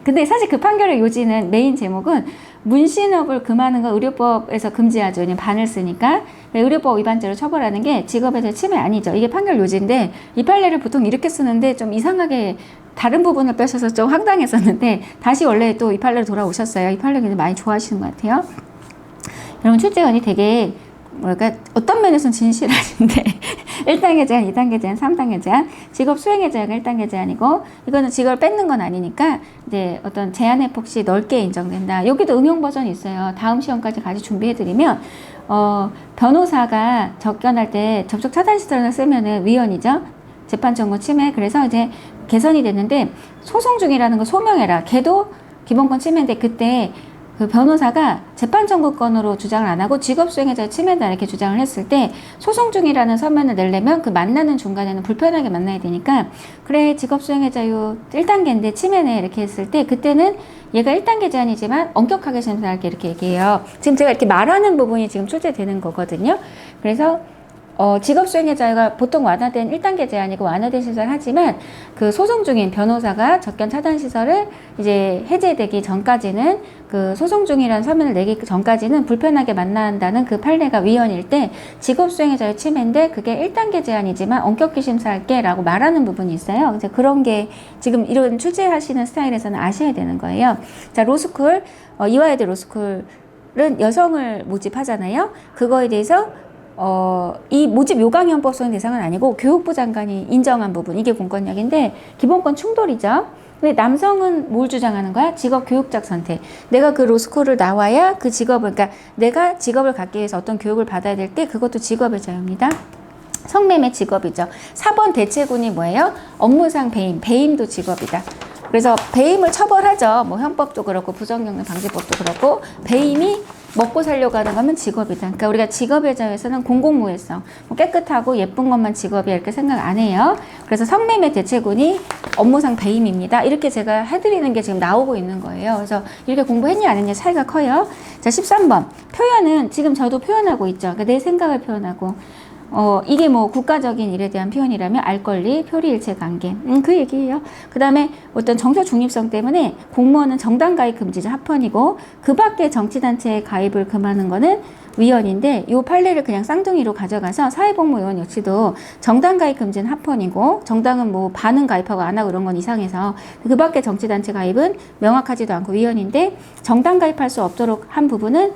근데 사실 그 판결의 요지는, 메인 제목은 문신업을 금하는 건 의료법에서 금지하죠. 왜냐면 반을 쓰니까. 의료법 위반죄로 처벌하는 게 직업에 대한 침해 아니죠. 이게 판결 요지인데, 이 판례를 보통 이렇게 쓰는데 좀 이상하게 다른 부분을 빼셔서 좀 황당했었는데, 다시 원래 또 이 판례로 돌아오셨어요. 이 판례 굉장히 많이 좋아하시는 것 같아요. 여러분 출제원이 되게 뭐랄까 어떤 면에서는 진실하신데 1단계 제한, 2단계 제한, 3단계 제한, 직업 수행의 제한이 1단계 제한이고, 이거는 직업을 뺏는 건 아니니까 이제 어떤 제한의 폭이 넓게 인정된다. 여기도 응용 버전이 있어요. 다음 시험까지 같이 준비해드리면 변호사가 접견할 때 접촉 차단 시설을 쓰면은 위헌이죠. 재판 청구 침해. 그래서 이제 개선이 됐는데, 소송 중이라는 거 소명해라. 걔도 기본권 침해인데, 그때 그 변호사가 재판 청구권으로 주장을 안 하고 직업수행자의 침해다 이렇게 주장을 했을 때 소송 중이라는 서면을 내려면 그 만나는 중간에는 불편하게 만나야 되니까 그래 직업수행의 자유 1단계인데 침해네 이렇게 했을 때 그때는 얘가 1단계 제한이지만 엄격하게 심사할게 이렇게 얘기해요. 지금 제가 이렇게 말하는 부분이 지금 출제되는 거거든요. 그래서 직업수행의 자유가 보통 완화된 1단계 제한이고 완화된 시설을 하지만 그 소송 중인 변호사가 접견 차단 시설을 이제 해제되기 전까지는 그 소송 중이라는 서면을 내기 전까지는 불편하게 만난다는 그 판례가 위헌일 때 직업수행의 자유 침해인데 그게 1단계 제한이지만 엄격히 심사할게 라고 말하는 부분이 있어요. 이제 그런 게 지금 이런 출제하시는 스타일에서는 아셔야 되는 거예요. 자, 로스쿨, 이화여대 로스쿨은 여성을 모집하잖아요. 그거에 대해서 이 모집 요강형법 소행 대상은 아니고 교육부 장관이 인정한 부분, 이게 공권력인데 기본권 충돌이죠. 근데 남성은 뭘 주장하는 거야? 직업 교육적 선택. 내가 그 로스쿨을 나와야 그 직업을, 그러니까 내가 직업을 갖기 위해서 어떤 교육을 받아야 될 때 그것도 직업의 자유입니다. 성매매 직업이죠. 4번 대체군이 뭐예요? 업무상 배임, 배임도 직업이다. 그래서 배임을 처벌하죠. 뭐 형법도 그렇고 부정경력 방지법도 그렇고 배임이 먹고 살려고 하는 거면 직업이다. 그러니까 우리가 직업의 자유에서는 공공무해성, 뭐 깨끗하고 예쁜 것만 직업이야 이렇게 생각 안 해요. 그래서 성매매 대체군이 업무상 배임입니다. 이렇게 제가 해드리는 게 지금 나오고 있는 거예요. 그래서 이렇게 공부했냐 안 했냐 차이가 커요. 자, 13번. 표현은 지금 저도 표현하고 있죠. 그러니까 내 생각을 표현하고 이게 뭐 국가적인 일에 대한 표현이라면 알 권리, 표리 일체 관계. 그 얘기예요. 그 다음에 어떤 정서 중립성 때문에 공무원은 정당 가입 금지자 합헌이고 그 밖에 정치단체에 가입을 금하는 거는 위헌인데 이 판례를 그냥 쌍둥이로 가져가서 사회복무위원 역시도 정당 가입 금지는 합헌이고 정당은 뭐 반은 가입하고 안 하고 이런 건 이상해서 그 밖에 정치단체 가입은 명확하지도 않고 위헌인데 정당 가입할 수 없도록 한 부분은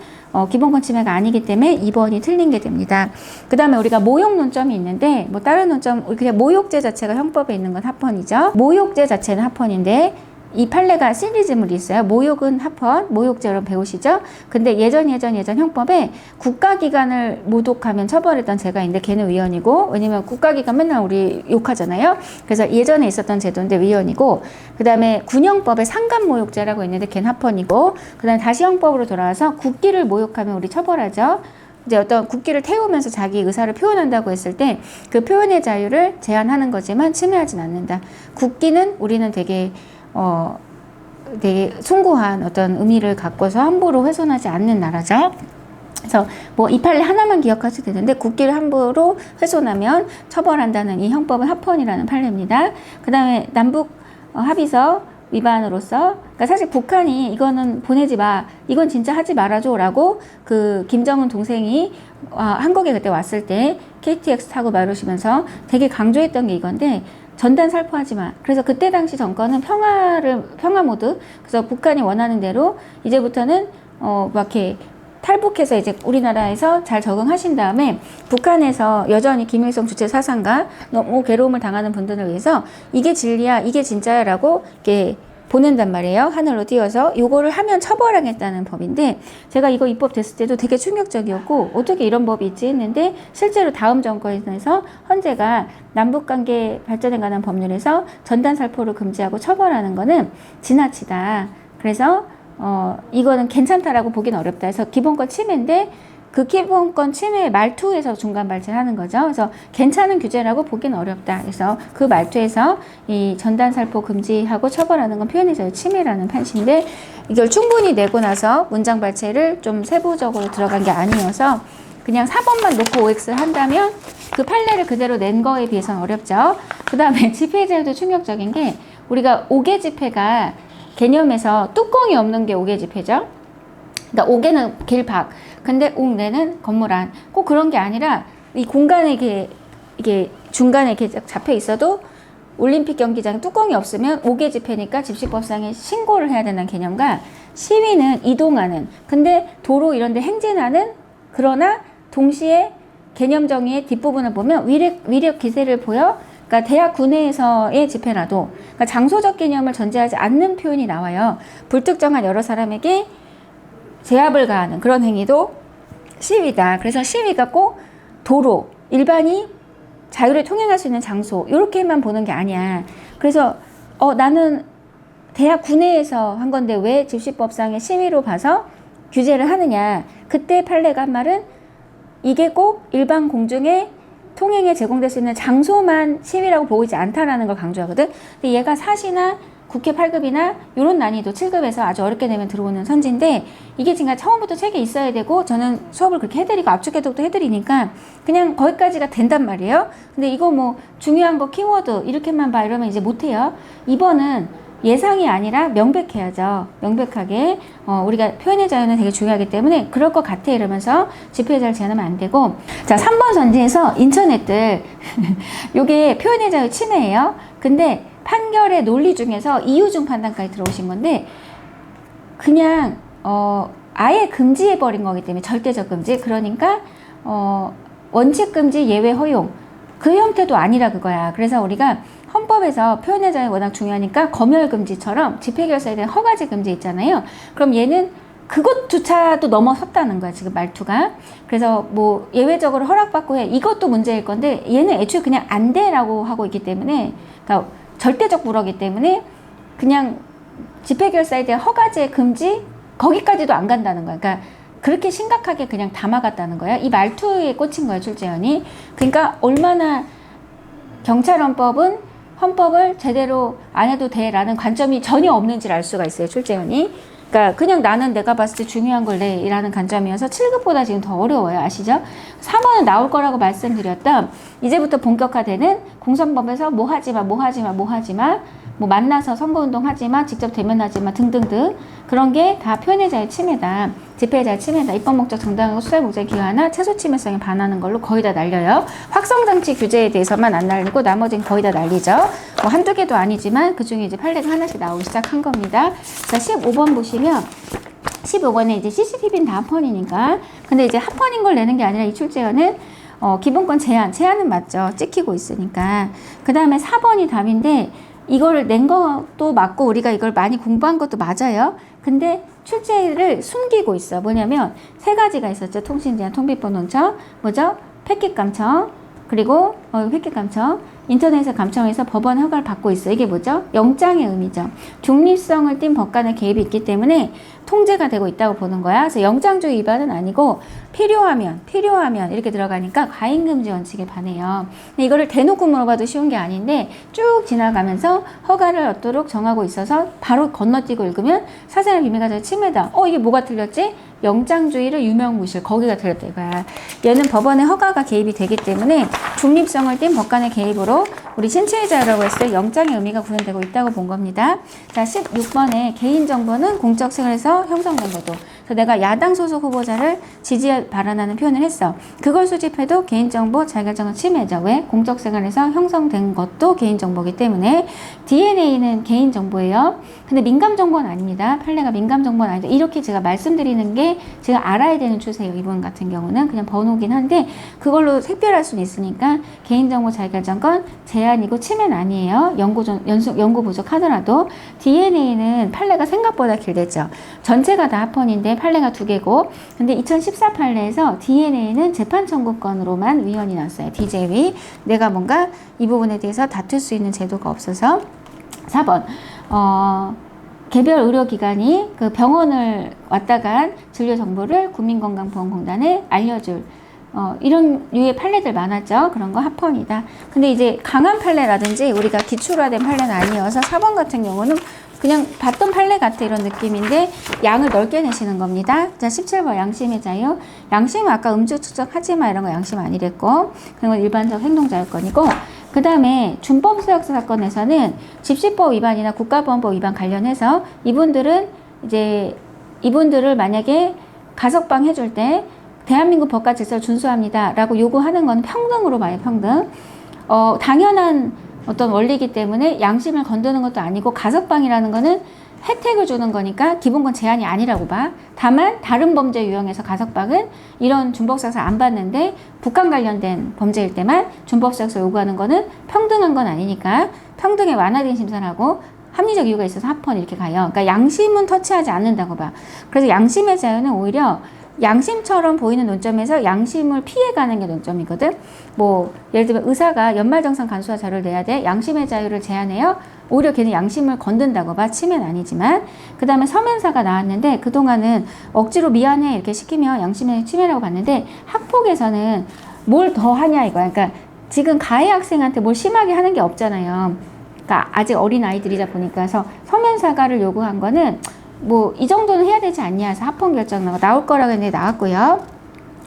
기본권 침해가 아니기 때문에 2번이 틀린 게 됩니다. 그 다음에 우리가 모욕 논점이 있는데 뭐 다른 논점 그냥 모욕죄 자체가 형법에 있는 건 합헌이죠. 모욕죄 자체는 합헌인데 이 판례가 시리즈물이 있어요. 모욕은 합헌, 모욕죄 여러분 배우시죠? 근데 예전 형법에 국가기관을 모독하면 처벌했던 죄가 있는데 걔는 위헌이고 왜냐면 국가기관 맨날 우리 욕하잖아요. 그래서 예전에 있었던 제도인데 위헌이고 그 다음에 군형법에 상간모욕죄라고 있는데 걔는 합헌이고 그 다음에 다시 형법으로 돌아와서 국기를 모욕하면 우리 처벌하죠. 이제 어떤 국기를 태우면서 자기 의사를 표현한다고 했을 때 그 표현의 자유를 제한하는 거지만 침해하진 않는다. 국기는 우리는 되게 숭고한 어떤 의미를 갖고서 함부로 훼손하지 않는 나라죠. 그래서 뭐 이 판례 하나만 기억하셔도 되는데 국기를 함부로 훼손하면 처벌한다는 이 형법은 합헌이라는 판례입니다. 그 다음에 남북 합의서 위반으로서 그러니까 사실 북한이 이거는 보내지 마, 이건 진짜 하지 말아줘 라고 그 김정은 동생이 한국에 그때 왔을 때 KTX 타고 말오시면서 되게 강조했던 게 이건데 전단 살포하지 마. 그래서 그때 당시 정권은 평화 모드. 그래서 북한이 원하는 대로 이제부터는 막 이렇게 탈북해서 이제 우리나라에서 잘 적응하신 다음에 북한에서 여전히 김일성 주체 사상과 너무 괴로움을 당하는 분들을 위해서 이게 진리야, 이게 진짜야 라고 이렇게 보낸단 말이에요. 하늘로 띄워서 요거를 하면 처벌하겠다는 법인데 제가 이거 입법됐을 때도 되게 충격적이었고 어떻게 이런 법이 있지 했는데 실제로 다음 정권에서 헌재가 남북관계 발전에 관한 법률에서 전단 살포를 금지하고 처벌하는 거는 지나치다. 그래서 이거는 괜찮다라고 보긴 어렵다 해서 기본권 침해인데 그 기본권 침해의 말투에서 중간 발생하는 거죠. 그래서 괜찮은 규제라고 보긴 어렵다. 그래서 그 말투에서 이 전단 살포 금지하고 처벌하는 건 표현의 자유 침해라는 판시인데 이걸 충분히 내고 나서 문장 발췌를 좀 세부적으로 들어간 게 아니어서 그냥 4번만 놓고 OX를 한다면 그 판례를 그대로 낸 거에 비해서는 어렵죠. 그 다음에 집회의 자유도 충격적인 게 우리가 5개 집회가 개념에서 뚜껑이 없는 게 5개 집회죠. 그러니까 5개는 길 밖. 근데 옥내는 건물 안. 꼭 그런 게 아니라 이 공간에 이게 중간에 이렇게 잡혀 있어도 올림픽 경기장에 뚜껑이 없으면 5개 집회니까 집시법상에 신고를 해야 되는 개념과 시위는 이동하는. 근데 도로 이런 데 행진하는 그러나 동시에 개념 정의의 뒷부분을 보면 위력 기세를 보여 그러니까 대학 구내에서의 집회라도 그러니까 장소적 개념을 전제하지 않는 표현이 나와요. 불특정한 여러 사람에게 제압을 가하는 그런 행위도 시위다. 그래서 시위가 꼭 도로, 일반이 자유를 통행할 수 있는 장소 이렇게만 보는 게 아니야. 그래서 나는 대학 구내에서 한 건데 왜 집시법상의 심의로 봐서 규제를 하느냐. 그때 판례가 한 말은 이게 꼭 일반 공중에 통행에 제공될 수 있는 장소만 심의라고 보고 있지 않다라는 걸 강조하거든. 근데 얘가 사시나 국회 8급이나 이런 난이도 7급에서 아주 어렵게 되면 들어오는 선지인데 이게 지금 처음부터 책에 있어야 되고 저는 수업을 그렇게 해드리고 압축해독도 해드리니까 그냥 거기까지가 된단 말이에요. 근데 이거 뭐 중요한 거 키워드 이렇게만 봐 이러면 이제 못해요. 2번은 예상이 아니라 명백해야죠. 명백하게 우리가 표현의 자유는 되게 중요하기 때문에 그럴 것 같아 이러면서 집회의 자유를 제한하면 안 되고. 자, 3번 선지에서 인천애들 요게 표현의 자유 침해예요. 근데 판결의 논리 중에서 이유중 판단까지 들어오신 건데 그냥 아예 금지해버린 거기 때문에 절대적 금지. 그러니까 원칙 금지 예외 허용 그 형태도 아니라 그거야. 그래서 우리가 헌법에서 표현의 자유 워낙 중요하니까 검열 금지처럼 집회 결사에 대한 허가지 금지 있잖아요. 그럼 얘는 그것조차도 넘어섰다는 거야 지금 말투가. 그래서 뭐 예외적으로 허락받고 해 이것도 문제일 건데 얘는 애초에 그냥 안 돼라고 하고 있기 때문에 그러니까 절대적 불허기 때문에 그냥 집회 결사에 대한 허가제 금지 거기까지도 안 간다는 거야. 그러니까 그렇게 심각하게 그냥 담아갔다는 거야. 이 말투에 꽂힌 거야 출제원이. 그러니까 얼마나 경찰헌법은 헌법을 제대로 안 해도 돼라는 관점이 전혀 없는지를 알 수가 있어요 출제원이. 그러니까 그냥 나는 내가 봤을 때 중요한 걸 내라는 관점이어서 7급보다 지금 더 어려워요. 아시죠? 3번은 나올 거라고 말씀드렸던 이제부터 본격화되는 공선법에서 뭐 하지마 뭐 하지마 뭐 하지마 뭐 만나서 선거운동 하지마 직접 대면하지마 등등등 그런 게 다 표현의 자유 침해다. 집회의 자유 침해다. 입법 목적 정당하고 수사의 목적에 기여하나 최소 침해성에 반하는 걸로 거의 다 날려요. 확성장치 규제에 대해서만 안 날리고 나머지는 거의 다 날리죠. 뭐 한두 개도 아니지만 그중에 이제 판례가 하나씩 나오기 시작한 겁니다. 자, 15번 보시면 15번에 이제 CCTV는 다 합헌이니까. 근데 이제 합헌인 걸 내는 게 아니라 이 출제원은 기본권 제한은 맞죠. 찍히고 있으니까. 그 다음에 4번이 답인데 이걸 낸 것도 맞고 우리가 이걸 많이 공부한 것도 맞아요. 근데 출제를 숨기고 있어. 뭐냐면 세 가지가 있었죠. 통신제한, 통비법 논청, 뭐죠? 패킷 감청, 그리고 패킷 감청, 인터넷에 감청해서 법원 허가를 받고 있어. 이게 뭐죠? 영장의 의미죠. 중립성을 띈 법관의 개입이 있기 때문에 통제가 되고 있다고 보는 거야. 그래서 영장주의 위반은 아니고 필요하면 이렇게 들어가니까 과잉금지 원칙에 반해요. 근데 이거를 대놓고 물어봐도 쉬운 게 아닌데 쭉 지나가면서 허가를 얻도록 정하고 있어서 바로 건너뛰고 읽으면 사생활 비밀과정의 침해다. 이게 뭐가 틀렸지? 영장주의를 유명무실 거기가 틀렸다 이거야. 얘는 법원의 허가가 개입이 되기 때문에 중립성을 띈 법관의 개입으로 우리 신체의 자유라고 했을 때 영장의 의미가 구현되고 있다고 본 겁니다. 자, 16번에 개인정보는 공적 생활에서 형성된 것도. 그래서 내가 야당 소속 후보자를 지지 발언하는 표현을 했어. 그걸 수집해도 개인정보 자기결정은 침해죠. 왜? 공적 생활에서 형성된 것도 개인정보이기 때문에. DNA는 개인정보예요. 근데 민감정보는 아닙니다. 판례가 민감정보는 아니다. 이렇게 제가 말씀드리는 게 제가 알아야 되는 추세예요. 이분 같은 경우는 그냥 번호긴 한데 그걸로 색별할 수는 있으니까 개인정보 자기결정권 제한이고 침해는 아니에요. 연구 부족하더라도. DNA는 판례가 생각보다 길댔죠. 전체가 다 합헌인데 판례가 2개고 근데 2014 판례에서 DNA는 재판 청구권으로만 위헌이 났어요. DJ위. 내가 뭔가 이 부분에 대해서 다툴 수 있는 제도가 없어서. 4번 개별 의료기관이 그 병원을 왔다 간 진료 정보를 국민건강보험공단에 알려줄 이런 류의 판례들 많았죠. 그런 거 합헌이다. 근데 이제 강한 판례라든지 우리가 기출화된 판례는 아니어서 4번 같은 경우는 그냥 봤던 판례 같아 이런 느낌인데 양을 넓게 내시는 겁니다. 자, 17번 양심의 자유. 양심은 아까 음주 추적하지마 이런 거 양심 아니랬고 그런 건 일반적 행동자유권이고 그 다음에 준법수역사 사건에서는 집시법 위반이나 국가보안법 위반 관련해서 이분들을 만약에 가석방 해줄 때 대한민국 법과 질서를 준수합니다 라고 요구하는 건 평등으로 봐요. 평등. 당연한 어떤 원리이기 때문에 양심을 건드는 것도 아니고 가석방이라는 거는 혜택을 주는 거니까 기본권 제한이 아니라고 봐. 다만 다른 범죄 유형에서 가석방은 이런 준법수역사 안 받는데 북한 관련된 범죄일 때만 준법수역사 요구하는 거는 평등한 건 아니니까 평등에 완화된 심사를 하고 합리적 이유가 있어서 합헌 이렇게 가요. 그러니까 양심은 터치하지 않는다고 봐. 그래서 양심의 자유는 오히려 양심처럼 보이는 논점에서 양심을 피해가는 게 논점이거든. 뭐 예를 들면 의사가 연말정산 간수화 자료를 내야 돼. 양심의 자유를 제한해요. 오히려 걔는 양심을 건든다고 봐. 침해는 아니지만. 그 다음에 서면사가 나왔는데 그동안은 억지로 미안해 이렇게 시키면 양심의 침해라고 봤는데 학폭에서는 뭘 더 하냐 이거야. 그러니까 지금 가해 학생한테 뭘 심하게 하는 게 없잖아요. 그러니까 아직 어린 아이들이다 보니까. 그래서 서면 사과를 요구한 거는 뭐 이 정도는 해야 되지 않냐 해서 합헌 결정 나올 거라고 했는데 나왔고요.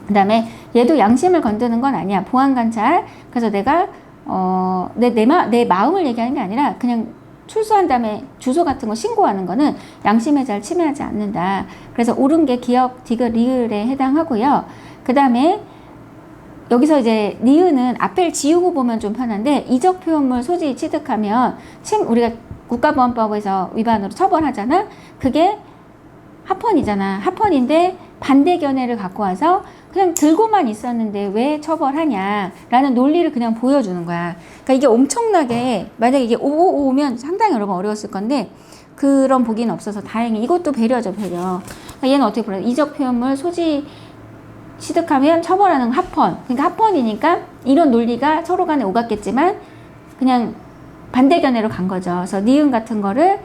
그 다음에 얘도 양심을 건드는 건 아니야. 보안 관찰. 그래서 내가 내 마음을 얘기하는 게 아니라 그냥 출소한 다음에 주소 같은 거 신고하는 거는 양심의 자를 침해하지 않는다. 그래서 옳은 게 기억, 디귿, 리을에 해당하고요. 그 다음에 여기서 이제 니은은 앞에를 지우고 보면 좀 편한데 이적 표현물 소지 취득하면 우리가 국가보안법에서 위반으로 처벌하잖아. 그게 합헌이잖아. 합헌인데 반대 견해를 갖고 와서 그냥 들고만 있었는데 왜 처벌하냐라는 논리를 그냥 보여주는 거야. 그러니까 이게 엄청나게 만약에 이게 오면 상당히 여러분 어려웠을 건데 그런 보기는 없어서 다행히 이것도 배려죠, 배려. 그러니까 얘는 어떻게 불러요? 이적 표현물 소지 취득하면 처벌하는 합헌. 그러니까 합헌이니까 이런 논리가 서로 간에 오갔겠지만 그냥 반대 견해로 간 거죠. 그래서 니은 같은 거를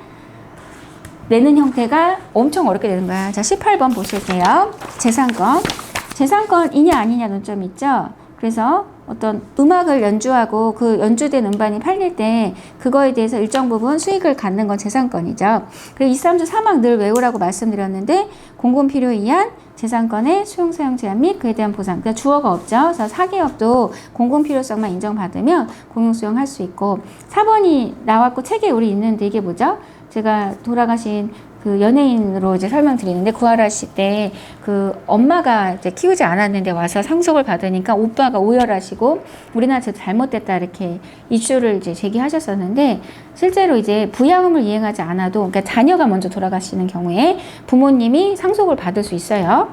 내는 형태가 엄청 어렵게 되는 거야. 자, 18번 보실게요. 재산권. 재산권이냐 아니냐 논점이 있죠. 그래서 어떤 음악을 연주하고 그 연주된 음반이 팔릴 때 그거에 대해서 일정 부분 수익을 갖는 건 재산권이죠. 그리고 2, 3주 3항 늘 외우라고 말씀드렸는데 공공 필요에 의한 재산권의 수용 사용 제한 및 그에 대한 보상. 그러니까 주어가 없죠. 그래서 사기업도 공공 필요성만 인정받으면 공용 수용할 수 있고 4번이 나왔고 책에 우리 있는데 이게 뭐죠? 제가 돌아가신 그 연예인으로 이제 설명드리는데 구하라씨 때 그 엄마가 이제 키우지 않았는데 와서 상속을 받으니까 오빠가 오열하시고 우리나라에서 잘못됐다 이렇게 이슈를 이제 제기하셨었는데 실제로 이제 부양음을 이행하지 않아도 그러니까 자녀가 먼저 돌아가시는 경우에 부모님이 상속을 받을 수 있어요.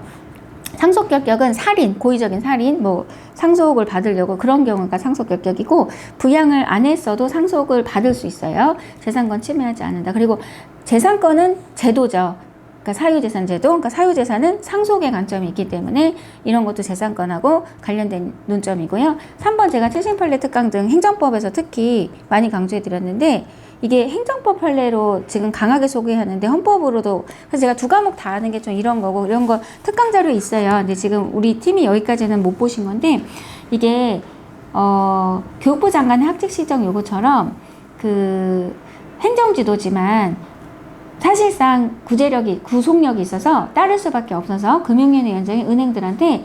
상속결격은 살인, 고의적인 살인, 뭐 상속을 받으려고 그런 경우가 상속결격이고 부양을 안 했어도 상속을 받을 수 있어요. 재산권 침해하지 않는다. 그리고 재산권은 제도죠. 그러니까 사유재산 제도, 그러니까 사유재산은 상속의 관점이 있기 때문에 이런 것도 재산권하고 관련된 논점이고요. 3번 제가 7심 판례 특강 등 행정법에서 특히 많이 강조해 드렸는데 이게 행정법 판례로 지금 강하게 소개하는데 헌법으로도 그래서 제가 두 과목 다 하는 게 좀 이런 거고 이런 거 특강 자료 있어요. 근데 지금 우리 팀이 여기까지는 못 보신 건데 이게 교육부 장관의 학칙 시정 요구처럼 그 행정지도지만 사실상 구속력이 있어서 따를 수밖에 없어서 금융위원회 은행들한테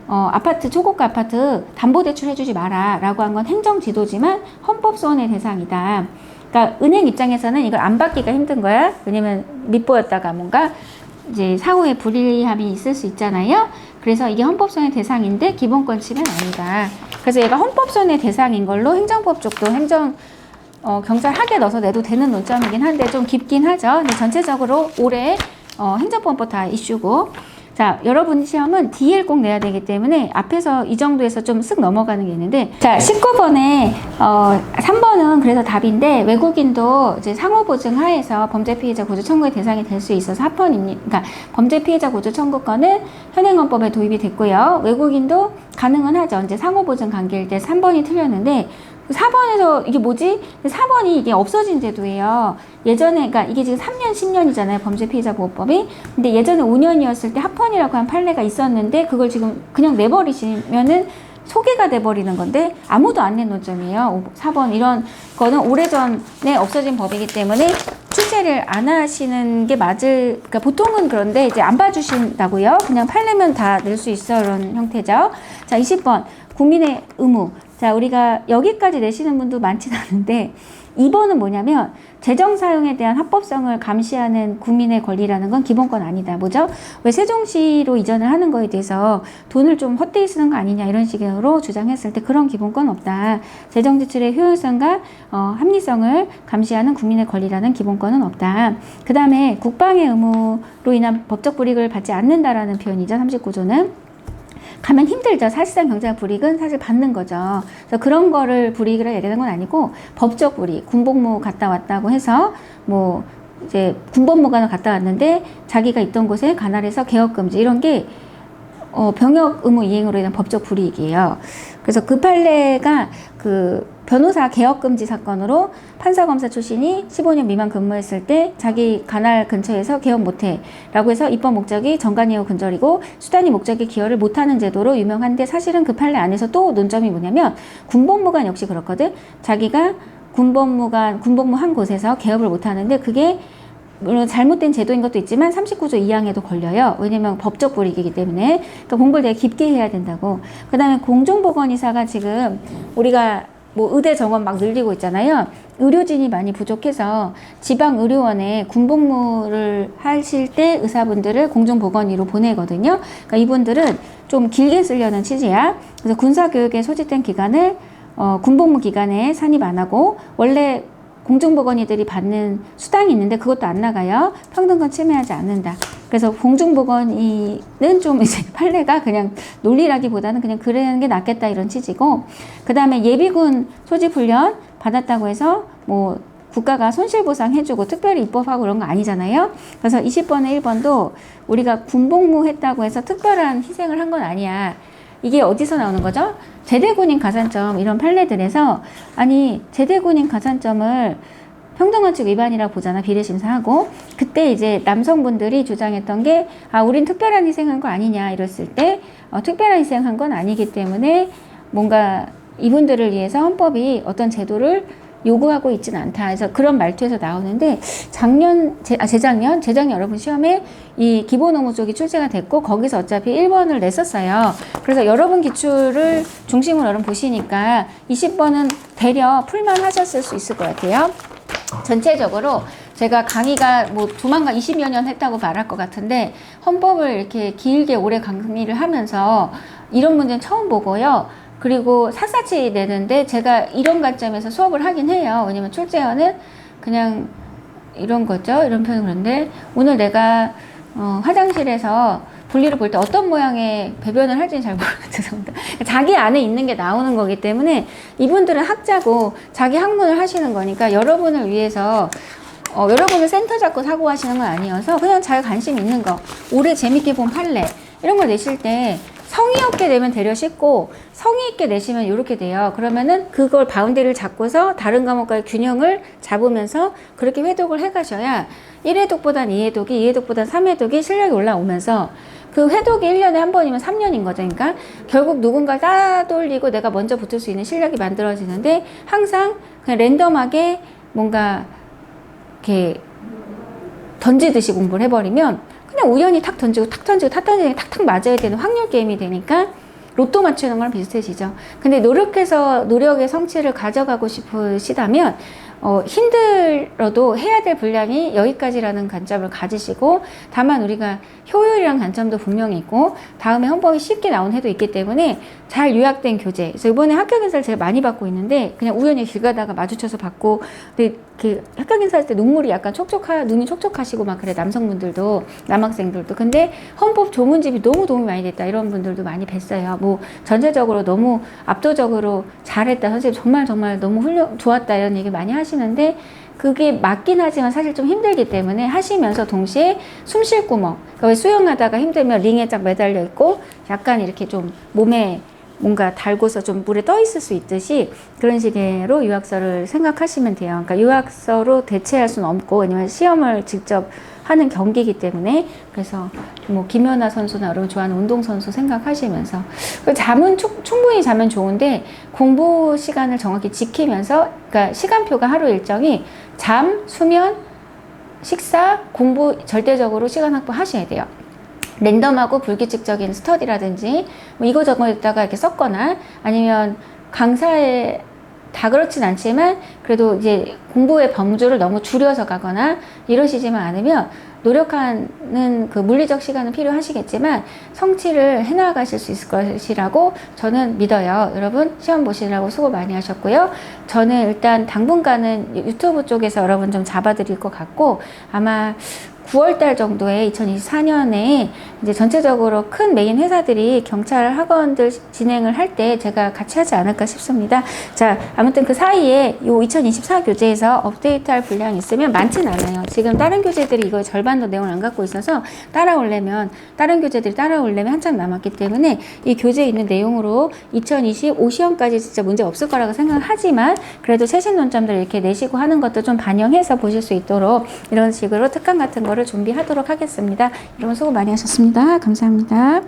아파트, 초고가 아파트 담보대출 해주지 마라 라고 한 건 행정지도지만 헌법소원의 대상이다. 그러니까 은행 입장에서는 이걸 안 받기가 힘든 거야. 왜냐면 밑보였다가 뭔가 이제 사후에 불이함이 있을 수 있잖아요. 그래서 이게 헌법소원의 대상인데 기본권 침해는 아니다. 그래서 얘가 헌법소원의 대상인 걸로 행정법 쪽도 경찰학에 넣어서 내도 되는 논점이긴 한데 좀 깊긴 하죠. 근데 전체적으로 올해 행정법법 다 이슈고 자, 여러분 시험은 DL 꼭 내야 되기 때문에 앞에서 이 정도에서 좀 쓱 넘어가는 게 있는데 자, 19번에 3번은 그래서 답인데 외국인도 이제 상호 보증 하에서 범죄 피해자 구조 청구의 대상이 될 수 있어서 그러니까 범죄 피해자 구조 청구권은 현행헌법에 도입이 됐고요. 외국인도 가능은 하죠. 이제 상호 보증 관계일 때 3번이 틀렸는데 4번에서 이게 뭐지? 4번이 이게 없어진 제도예요. 예전에, 그러니까 이게 지금 3년, 10년이잖아요. 범죄 피해자 보호법이. 근데 예전에 5년이었을 때 합헌이라고 한 판례가 있었는데 그걸 지금 그냥 내버리시면은 소개가 돼버리는 건데 아무도 안 낸 논점이에요. 4번 이런 거는 오래전에 없어진 법이기 때문에 출제를 안 하시는 게 그러니까 보통은 그런데 이제 안 봐주신다고요. 그냥 판례면 다 낼 수 있어. 이런 형태죠. 자, 20번. 국민의 의무. 자, 우리가 여기까지 내시는 분도 많진 않은데 2번은 뭐냐면 재정 사용에 대한 합법성을 감시하는 국민의 권리라는 건 기본권 아니다. 뭐죠? 왜 세종시로 이전을 하는 거에 대해서 돈을 좀 헛되이 쓰는 거 아니냐 이런 식으로 주장했을 때 그런 기본권 없다. 재정 지출의 효율성과 합리성을 감시하는 국민의 권리라는 기본권은 없다. 그 다음에 국방의 의무로 인한 법적 불이익을 받지 않는다라는 표현이죠. 39조는. 가면 힘들죠. 사실상 경제적 불이익은 사실 받는 거죠. 그래서 그런 거를 불이익이라고 얘기하는 건 아니고 법적 불이익, 군복무 갔다 왔다고 해서 뭐 이제 군복무관을 갔다 왔는데 자기가 있던 곳에 관할해서 개업 금지 이런 게 병역 의무 이행으로 인한 법적 불이익이에요. 그래서 그 판례가 그 변호사 개업 금지 사건으로 판사 검사 출신이 15년 미만 근무했을 때 자기 관할 근처에서 개업 못해 라고 해서 입법 목적이 정관이후 근절이고 수단이 목적에 기여를 못하는 제도로 유명한데, 사실은 그 판례 안에서 또 논점이 뭐냐면 군법무관 역시 그렇거든. 자기가 군법무 한 곳에서 개업을 못하는데 그게 물론 잘못된 제도인 것도 있지만 39조 2항에도 걸려요. 왜냐면 법적 불이익이기 때문에. 그러니까 공부를 되게 깊게 해야 된다고. 그 다음에 공중보건의사가 지금 우리가 뭐 의대 정원 막 늘리고 있잖아요. 의료진이 많이 부족해서 지방의료원에 군복무를 하실 때 의사분들을 공중보건의로 보내거든요. 그러니까 이분들은 좀 길게 쓰려는 취지야. 그래서 군사교육에 소집된 기간을 군복무 기간에 산입 안 하고, 원래 공중보건의들이 받는 수당이 있는데 그것도 안 나가요. 평등권 침해하지 않는다. 그래서 공중보건의는 좀 이제 판례가 그냥 논리라기보다는 그냥 그러는 게 낫겠다 이런 취지고, 그 다음에 예비군 소집훈련 받았다고 해서 뭐 국가가 손실보상 해주고 특별히 입법하고 그런 거 아니잖아요. 그래서 20번에 1번도 우리가 군복무 했다고 해서 특별한 희생을 한 건 아니야. 이게 어디서 나오는 거죠? 제대군인 가산점 이런 판례들에서, 아니 제대군인 가산점을 평등원칙 위반이라고 보잖아. 비례심사하고. 그때 이제 남성분들이 주장했던 게, 우린 특별한 희생한 거 아니냐 이랬을 때, 특별한 희생한 건 아니기 때문에 뭔가 이분들을 위해서 헌법이 어떤 제도를 요구하고 있지는 않다. 그래서 그런 말투에서 나오는데, 재작년 여러분 시험에 이 기본의무 쪽이 출제가 됐고 거기서 어차피 1번을 냈었어요. 그래서 여러분 기출을 중심으로 여러분 보시니까 20번은 대략 풀만 하셨을 수 있을 것 같아요. 전체적으로 제가 강의가 뭐 조만간 20여 년 했다고 말할 것 같은데, 헌법을 이렇게 길게 오래 강의를 하면서 이런 문제는 처음 보고요. 그리고 샅샅이 내는데 제가 이런 관점에서 수업을 하긴 해요. 왜냐면 출제원은 그냥 이런 거죠. 이런 표현. 그런데 오늘 내가 화장실에서 분리를 볼 때 어떤 모양의 배변을 할지는 잘 모르겠습니다. 자기 안에 있는 게 나오는 거기 때문에 이분들은 학자고 자기 학문을 하시는 거니까 여러분을 위해서 여러분을 센터 잡고 사고하시는 건 아니어서 그냥 자기 관심 있는 거, 오래 재밌게 본 판례 이런 걸 내실 때 성의 없게 내면 되려 쉽고, 성의 있게 내시면 이렇게 돼요. 그러면은 그걸 바운더리를 잡고서 다른 과목과의 균형을 잡으면서 그렇게 회독을 해가셔야 1회독보단 2회독이, 2회독보단 3회독이 실력이 올라오면서, 그 회독이 1년에 한 번이면 3년인 거죠. 그러니까 결국 누군가를 따돌리고 내가 먼저 붙을 수 있는 실력이 만들어지는데, 항상 그냥 랜덤하게 뭔가 이렇게 던지듯이 공부를 해버리면 그냥 우연히 탁 던지고 탁 던지고 탁 던지고 탁탁 맞아야 되는 확률 게임이 되니까 로또 맞추는 거랑 비슷해지죠. 근데 노력해서 노력의 성취를 가져가고 싶으시다면 힘들어도 해야 될 분량이 여기까지라는 관점을 가지시고, 다만 우리가 효율이란 관점도 분명히 있고 다음에 헌법이 쉽게 나온 해도 있기 때문에 잘 요약된 교재. 그래서 이번에 합격인사를 제일 많이 받고 있는데, 그냥 우연히 길 가다가 마주쳐서 받고, 근데 그 합격인사 할 때 눈물이 약간 눈이 촉촉하시고 막 그래, 남성분들도 남학생들도. 근데 헌법 조문집이 너무 도움이 많이 됐다 이런 분들도 많이 뵀어요. 뭐 전체적으로 너무 압도적으로 잘했다, 선생님 정말 너무 좋았다 이런 얘기 많이 하시는데, 그게 맞긴 하지만 사실 좀 힘들기 때문에 하시면서 동시에 숨 쉴 구멍, 그러니까 왜 수영하다가 힘들면 링에 쫙 매달려 있고 약간 이렇게 좀 몸에 뭔가 달고서 좀 물에 떠 있을 수 있듯이 그런 식으로 유학서를 생각하시면 돼요. 그러니까 유학서로 대체할 수는 없고, 왜냐면 시험을 직접 하는 경기이기 때문에. 그래서 뭐 김연아 선수나 여러분 좋아하는 운동선수 생각하시면서, 잠은 충분히 자면 좋은데 공부 시간을 정확히 지키면서, 그러니까 시간표가 하루 일정이 잠, 수면, 식사, 공부 절대적으로 시간 확보하셔야 돼요. 랜덤하고 불규칙적인 스터디라든지 뭐 이거저거에다가 이렇게 썼거나, 아니면 강사에 다 그렇진 않지만 그래도 이제 공부의 범주를 너무 줄여서 가거나 이러시지만 않으면, 노력하는 그 물리적 시간은 필요하시겠지만 성취를 해나가실 수 있을 것이라고 저는 믿어요. 여러분 시험 보시느라고 수고 많이 하셨고요. 저는 일단 당분간은 유튜브 쪽에서 여러분 좀 잡아드릴 것 같고, 아마 9월 달 정도에 2024년에 이제 전체적으로 큰 메인 회사들이 경찰 학원들 진행을 할 때 제가 같이 하지 않을까 싶습니다. 자, 아무튼 그 사이에 요 2024 교재에서 업데이트할 분량이 있으면 많진 않아요. 지금 다른 교재들이 이거 절반도 내용을 안 갖고 있어서 다른 교재들이 따라오려면 한참 남았기 때문에 이 교재에 있는 내용으로 2025시험까지 진짜 문제 없을 거라고 생각하지만 그래도 최신 논점들 이렇게 내시고 하는 것도 좀 반영해서 보실 수 있도록 이런 식으로 특강 같은 거를 준비하도록 하겠습니다. 여러분 수고 많이 하셨습니다. 감사합니다.